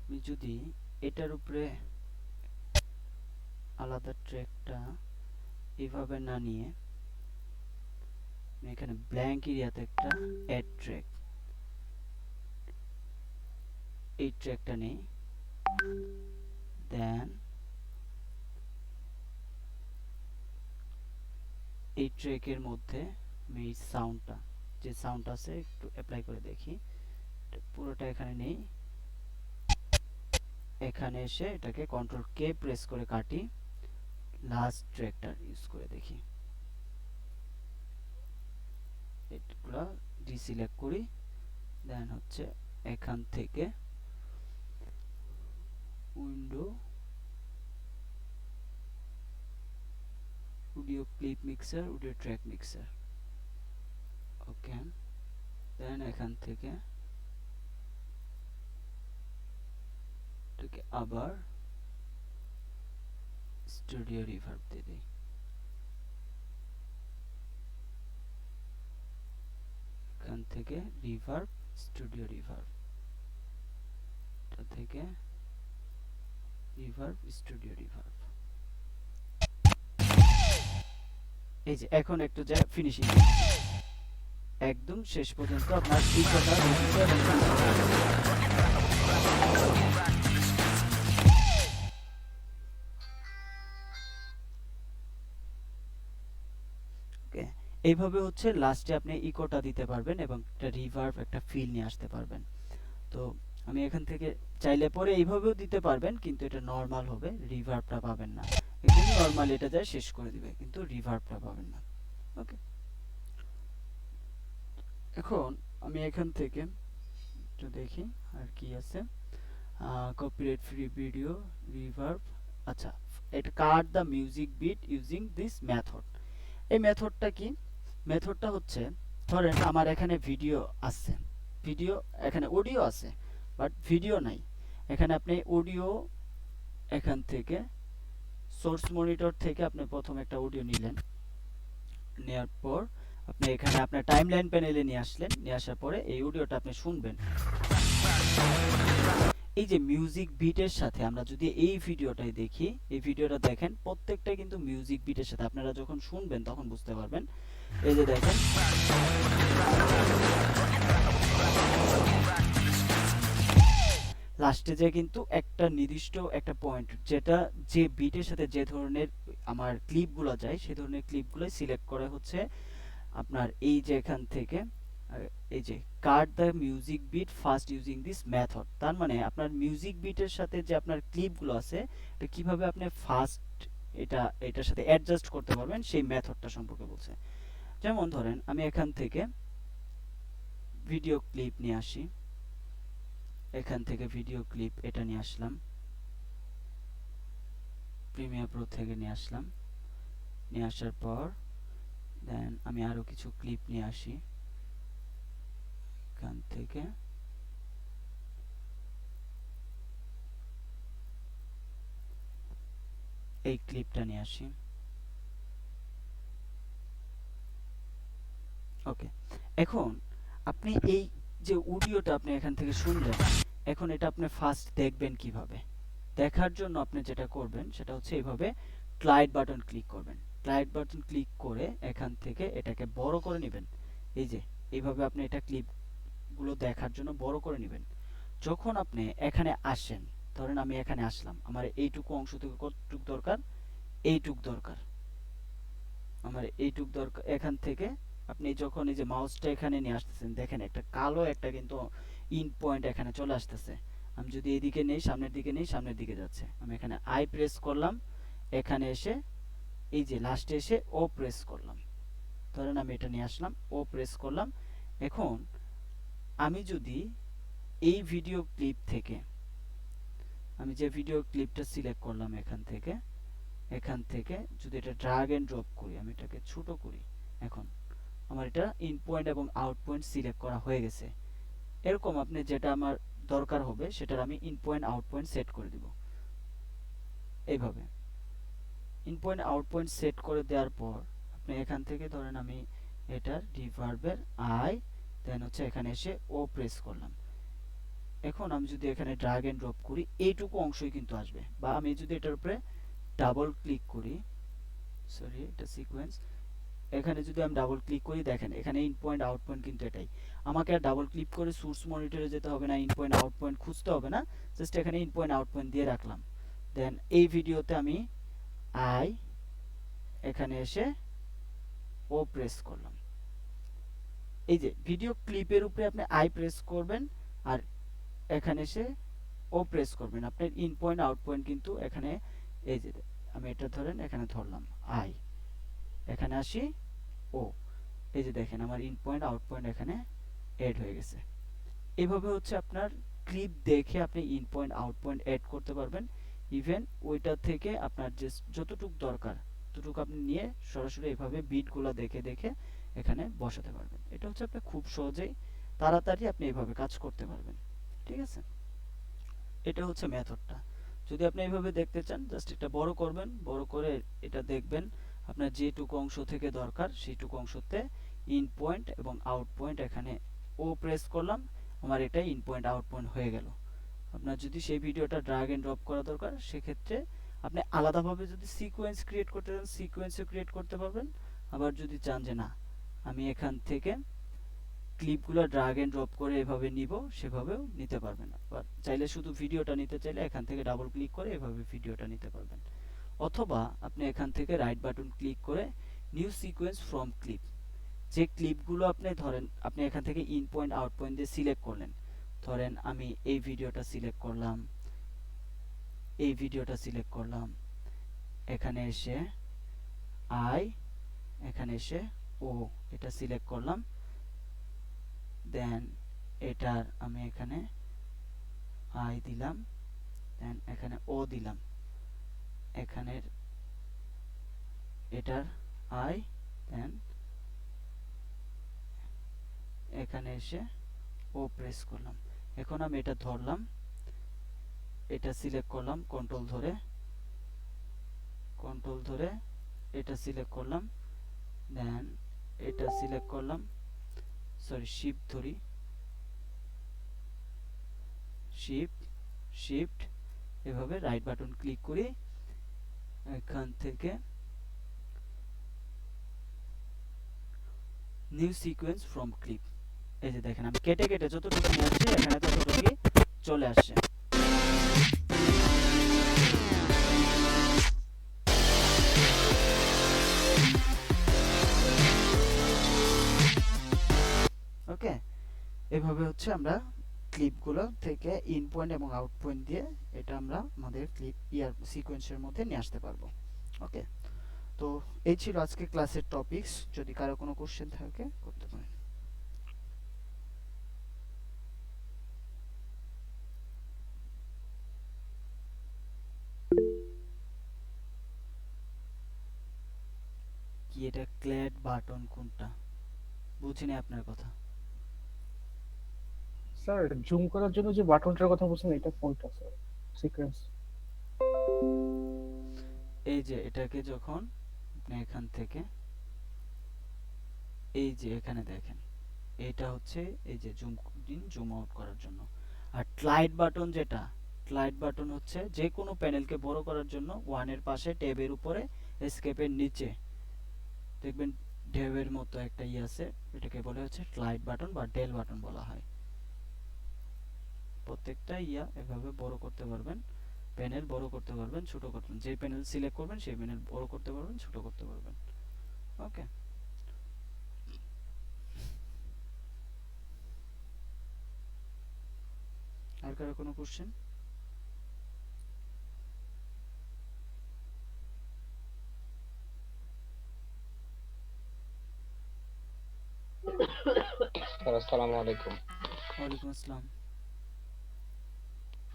আমি যদি এটার উপরে আলাদা ট্র্যাকটা এভাবে না নিয়ে আমি এখানে ব্ল্যাঙ্ক এরিয়াতে একটা অ্যাড ট্র্যাক, এই ট্র্যাকটা নেই, দেন এই ট্র্যাকের মধ্যে আমি এই সাউন্ডটা, যে সাউন্ড আছে একটু অ্যাপ্লাই করে দেখি। পুরোটা এখানে নেই, এখানে এসে এটাকে কন্ট্রোল কে প্রেস করে কাটি, লাস্ট ট্র্যাকটা ইউজ করে দেখি। এগুলা ডিসিলেক্ট করি, দেন হচ্ছে এখান থেকে window, audio clip mixer, audio track mixer, okay, then এখান থেকে এটাকে আবার স্টুডিও রিভার্ব দিয়ে দিই। এখান থেকে রিভার্ব, স্টুডিও রিভার্ব, এটা থেকে রিভার্ব, স্টুডিও রিভার্ব। এই যে এখন একটু যা ফিনিশিং একদম শেষ পর্যন্ত আপনার ইকোটা এইভাবে হচ্ছে লাস্টে আপনি ইকোটা দিতে পারবেন এবং একটা রিভার্ব, একটা ফিল নিয়ে আসতে পারবেন। তো আমি এখান থেকে চাইলে পরে এইভাবেও দিতে পারবেন, কিন্তু এটা নরমাল হবে, রিভার্বটা পাবেন না। একদম নরমাল এটা যায় শেষ করে দিবে, কিন্তু রিভার্বটা পাবেন না। ওকে, এখন আমি এখান থেকে একটু দেখি আর কি আছে। কপিরাইট ফ্রি ভিডিও, রিভার্ব, আচ্ছা, এটা cut the music beat using this method. এই মেথডটা কি? মেথডটা হচ্ছে, ধরেন আমার এখানে ভিডিও আছে, ভিডিও এখানে অডিও আছে বাট ভিডিও নাই। এখানে আপনি অডিও এখান থেকে সোর্স মনিটর থেকে আপনি প্রথম একটা অডিও নিলেন, নেওয়ার পর আপনি এখানে আপনার টাইমলাইন প্যানেলে নিয়ে আসলেন, নিয়ে আসার পরে এই অডিওটা আপনি শুনবেন। এই যে মিউজিক বিটের সাথে আমরা যদি এই ভিডিওটাই দেখি, এই ভিডিওটা দেখেন, প্রত্যেকটা কিন্তু মিউজিক বিটের সাথে, আপনারা যখন শুনবেন তখন বুঝতে পারবেন। এই যে দেখেন, লাস্টে যে কিন্তু একটা নির্দিষ্ট একটা পয়েন্ট, যেটা যে বিটের সাথে যে ধরনের আমার ক্লিপগুলো যায়, সেই ধরনের ক্লিপগুলো সিলেক্ট করা হচ্ছে আপনার এই যে এখান থেকে, এই যে cut the music beat first using this method. তার মানে আপনার মিউজিক বিটের সাথে যে আপনার ক্লিপগুলো আছে, এটা কিভাবে আপনি ফার্স্ট এটার সাথে অ্যাডজাস্ট করতে পারবেন সেই মেথডটা সম্পর্কে বলছে। যেমন ধরেন আমি এখান থেকে ভিডিও ক্লিপ নিয়ে আসি, এখান থেকে ভিডিও ক্লিপ এটা নিয়ে আসলাম, প্রিমিয়ার প্রো থেকে নিয়ে আসলাম, নিয়ে আসার পর দেন আমি আরো কিছু ক্লিপ নিয়ে আসি, এখান থেকে এই ক্লিপটা নিয়ে আসি। ওকে, এখন আপনি এই যে অডিওটা আপনি এখান থেকে শুনলেন, এখন এটা আপনি ফার্স্ট দেখবেন কিভাবে। দেখার জন্য আপনি যেটা করবেন সেটা হচ্ছে এইভাবে স্লাইড বাটন ক্লিক করবেন। স্লাইড বাটন ক্লিক করে এখান থেকে এটাকে বড় করে নেবেন। এই যে এইভাবে আপনি এটা ক্লিপগুলো দেখার জন্য বড় করে নেবেন। যখন আপনি এখানে আসেন, ধরেন আমি এখানে আসলাম, আমার এইটুকু অংশ থেকে কতটুক দরকার, এইটুক দরকার, আমার এইটুক দরকার। এখান থেকে আপনি যখন এই যে মাউসটা এখানে নিয়ে আসতেছেন, দেখেন একটা কালো একটা কিন্তু ইন পয়েন্ট এখানে চলে আসতেছে। আমি যদি এইদিকে নেই, সামনের দিকে নেই, সামনের দিকে যাচ্ছে। আমি এখানে আই প্রেস করলাম, এখানে এসে এই যে লাস্টে এসে ও প্রেস করলাম, ধরেন আমি এটা নিয়ে আসলাম, ও প্রেস করলাম। এখন আমি যদি এই ভিডিও ক্লিপ থেকে, আমি যে ভিডিও ক্লিপটা সিলেক্ট করলাম এখান থেকে যদি এটা ড্র্যাগ এন্ড ড্রপ করি, আমি এটাকে ছোট করি, এখন আমার এটা ইন পয়েন্ট এবং আউট পয়েন্ট সিলেক্ট করা হয়ে গেছে। এরকম আপনি যেটা আমার দরকার হবে সেটার আমি in point out point set করে দিব। এইভাবে in point out point set করে দেওয়ার পর আপনি এখান থেকে ধরেন আমি এটার রিভার্বের আই, দেন হচ্ছে এখানে এসে ও প্রেস করলাম। এখন আমি যদি এখানে ড্র্যাগ এন্ড ড্রপ করি, এইটুকু অংশই কিন্তু আসবে। বা আমি যদি এটার উপরে ডাবল ক্লিক করি, সরি এটা সিকোয়েন্স, এখানে যদি আমি ডাবল ক্লিক করি, দেখেন এখানে ইন পয়েন্ট আউট পয়েন্ট কিন্তু এটাই। আমাকে আর ডাবল ক্লিক করে সোর্স মনিটরে যেতে হবে না, ইন পয়েন্ট আউট পয়েন্ট খুঁজতে হবে না, জাস্ট এখানে ইন পয়েন্ট আউট পয়েন্ট দিয়ে রাখলাম। দেন এই ভিডিওতে আমি আই, এখানে এসে ও প্রেস করলাম। এই যে ভিডিও ক্লিপের উপরে আপনি আই প্রেস করবেন আর এখানে এসে ও প্রেস করবেন, আপনার ইন পয়েন্ট আউট পয়েন্ট কিন্তু এখানে, এই যে আমি এটা ধরেন এখানে ধরলাম আই, এখানে আসি ও, এই যে দেখেন আমার ইন পয়েন্ট আউট পয়েন্ট এখানে এড হয়ে গেছে। এভাবে হচ্ছে আপনার ক্লিপ দেখে আপনি in point out point add করতে পারবেন। ইভেন ওইটা থেকে আপনার যে যতটুক দরকার ততটুকু আপনি নিয়ে সরাসরি এভাবে বিটগুলো দেখে দেখে এখানে বসাতে পারবেন। এটা হচ্ছে আপনি খুব সহজেই তাড়াতাড়ি আপনি এভাবে কাজ করতে পারবেন। ঠিক আছে, এটা হচ্ছে মেথডটা। যদি আপনি এইভাবে দেখতে চান, জাস্ট এটা বড় করবেন, বড় করে এটা দেখবেন আপনার যেটুকু অংশ থেকে দরকার সেইটুকু অংশতে ইন পয়েন্ট এবং আউট পয়েন্ট, এখানে ও প্রেস করলাম, আমার এটা ইন পয়েন্ট আউট পয়েন্ট হয়ে গেল। আপনার যদি সেই ভিডিওটা ড্র্যাগ এন্ড ড্রপ করা দরকার, সেক্ষেত্রে আপনি আলাদাভাবে যদি সিকোয়েন্স ক্রিয়েট করতে চান, সিকোয়েন্সও ক্রিয়েট করতে পারবেন। আবার যদি চান যে না আমি এখান থেকে ক্লিপগুলো ড্র্যাগ এন্ড ড্রপ করে এভাবে নিব, সেভাবেও নিতে পারবেন। আবার চাইলে শুধু ভিডিওটা নিতে চাইলে এখান থেকে ডাবল ক্লিক করে এভাবে ভিডিওটা নিতে পারবেন। অথবা আপনি এখান থেকে রাইট বাটন ক্লিক করে নিউ সিকোয়েন্স ফ্রম ক্লিপ, যে ক্লিপগুলো আপনি ধরেন আপনি এখান থেকে ইন পয়েন্ট আউট পয়েন্ট দিয়ে সিলেক্ট করলেন, ধরেন আমি এই ভিডিওটা সিলেক্ট করলাম, এই ভিডিওটা সিলেক্ট করলাম, এখানে এসে আই, এখানে এসে ও, এটা সিলেক্ট করলাম, দেন এটার আমি এখানে আই দিলাম, দেন এখানে ও দিলাম, এখানের এটার আই, দেন এখানে এসে ও প্রেস করলাম। এখন আমি এটা ধরলাম, এটা সিলেক্ট করলাম কন্ট্রোল ধরে এটা সিলেক্ট করলাম, দেন এটা সিলেক্ট করলাম, সরি শিফট ধরি, শিফট এভাবে রাইট বাটন ক্লিক করি, এখান থেকে নিউ সিকোয়েন্স ফ্রম ক্লিপ, এই যে দেখেন আমি কেটে কেটে যতটুকু নিয়ে আসছি এখানে ততটুকুই চলে আসছে। ওকে, এভাবে হচ্ছে আমরা ক্লিপগুলো থেকে ইন পয়েন্ট এবং আউট পয়েন্ট দিয়ে এটা আমরা আমাদের ক্লিপ সিকোয়েন্সের মধ্যে নিয়ে আসতে পারবো। ওকে, তো এই ছিল আজকে ক্লাসের টপিকস। যদি কারো কোনো কোশ্চেন থাকে করতে পারেন। কি এটা ক্ল্যাড বাটন কোনটা? বুঝিনি আপনার কথা। স্যার জুম করার জন্য যে বাটনটার কথা বলছেন এটা কোনটা স্যার? সিকোয়েন্স। এই যে এটাকে যখন আপনি এখান থেকে এই যে এখানে দেখেন, এইটা হচ্ছে এই যে জুম ইন জুম আউট করার জন্য। আর স্লাইড বাটন যেটা, স্লাইড বাটন হচ্ছে যে কোনো প্যানেলকে বড় করার জন্য ওয়ানের পাশে ট্যাবের উপরে এসকেপের নিচে দেখবেন ট্যাবের মতো একটা আছে, এটাকে বলে হচ্ছে স্লাইড বাটন বা ডেল বাটন বলা হয়। প্রত্যেকটা এভাবে বড় করতে পারবেন, প্যানেল বড় করতে পারবেন, ছোট করতে, যে প্যানেল সিলেক্ট করবেন সেই প্যানেল বড় করতে পারবেন, ছোট করতে পারবেন। ওকে, আর কারো কোনো কোশ্চেন? আসসালামু আলাইকুম। ওয়ালাইকুম আসসালাম।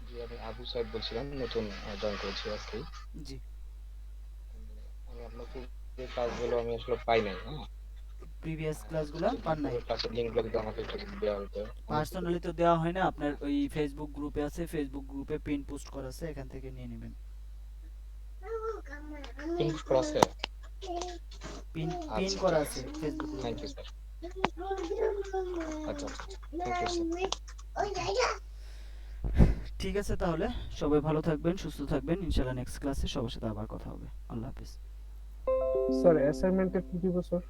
জি, আমি আবু সাইদ বলছিলাম, নতুন জয়েন করেছি আজকে। জি, আমি আপনার যে ক্লাসগুলো আমি আসলে পাই নাই। হ্যাঁ, প্রিভিয়াস ক্লাসগুলো পান নাই? ক্লাসের লিংকগুলো যদি আমাকে একটু দেওয়া হতো। পার্সোনালি তো দেওয়া হয় না, আপনার ওই ফেসবুক গ্রুপে আছে, ফেসবুক গ্রুপে পিন পোস্ট করা আছে, এখান থেকে নিয়ে নেবেন। পিন করা আছে? পিন আচ্ছা, করা ঠিক আছে আছে। ফেসবুক গ্রুপে। Thank you sir. আচ্ছা, থ্যাংক ইউ স্যার। ঠিক আছে, তাহলে সবাই ভালো থাকবেন, সুস্থ থাকবেন। ইনশাআল্লাহ নেক্সট ক্লাসে সবার সাথে আবার কথা হবে। আল্লাহ হাফেজ। স্যার অ্যাসাইনমেন্টটা কি দিব স্যার?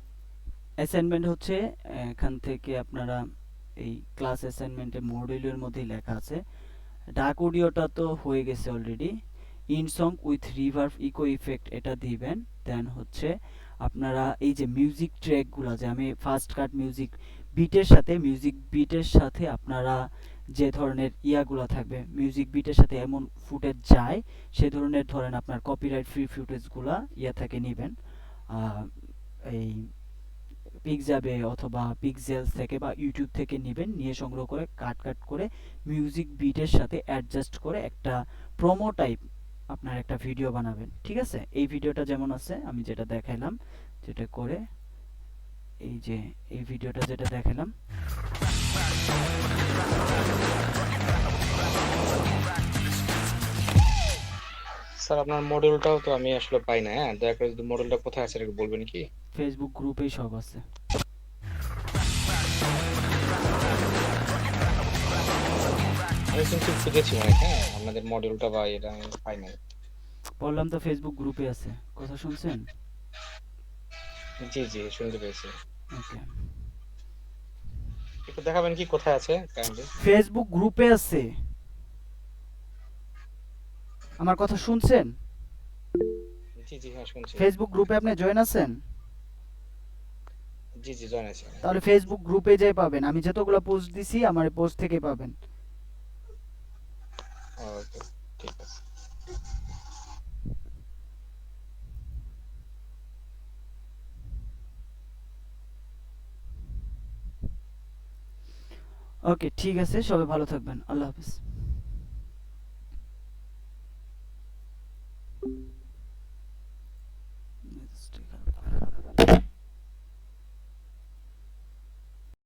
অ্যাসাইনমেন্ট হচ্ছে এখান থেকে আপনারা এই ক্লাস অ্যাসাইনমেন্টে মডিউলের মধ্যেই লেখা আছে। ডাক অডিওটা তো হয়ে গেছে already. In song with reverb echo effect এটা দিবেন। দেন হচ্ছে আপনারা এই যে মিউজিক ট্র্যাকগুলো, যে আমি ফাস্ট কাট মিউজিক বিটের সাথে আপনারা যে ধরনের ইয়াগুলো থাকবে, মিউজিক বিটের সাথে এমন ফুটেজ যায় সে ধরনের, ধরেন আপনার কপিরাইট ফ্রি ফুটেজগুলো থেকে নেবেন, এই পিক্সাবে অথবা পিক্সেলস থেকে বা ইউটিউব থেকে নেবেন, নিয়ে সংগ্রহ করে কাট করে মিউজিক বিটের সাথে অ্যাডজাস্ট করে একটা প্রোমো টাইপ আপনার একটা ভিডিও বানাবেন। ঠিক আছে, এই ভিডিওটা যেমন আছে আমি যেটা দেখাইলাম, যেটা করে এই যে এই ভিডিওটা যেটা দেখালাম, স্যার আপনার মডিউলটাও তো আমি আসলে পাই না। হ্যাঁ, দয়া করে যদি মডিউলটা কোথায় আছে একটু বলবেন কি? ফেসবুক গ্রুপেই সব আছে। আমি কিন্তু খুঁজেছি অনেক। হ্যাঁ, আপনাদের মডিউলটা বা এটা আমি পাই নাই। বললাম তো ফেসবুক গ্রুপে আছে, কথা শুনছেন? জি জি, শুনতে পেয়েছি। ওকে, একটু দেখাবেন কি কোথায় আছে কাইন্ডলি? ফেসবুক গ্রুপে আছে। আমার কথা শুনছেন? জি জি, হ্যাঁ শুনছি। ফেসবুক গ্রুপে আপনি জয়েন আছেন? জি জি, জয়েন আছি। তাহলে ফেসবুক গ্রুপে যাই পাবেন, আমি যতগুলো পোস্ট দিছি আমার পোস্ট থেকে পাবেন। ওকে, ঠিক আছে। ওকে, ঠিক আছে, সবাই ভালো থাকবেন। আল্লাহ হাফেজ।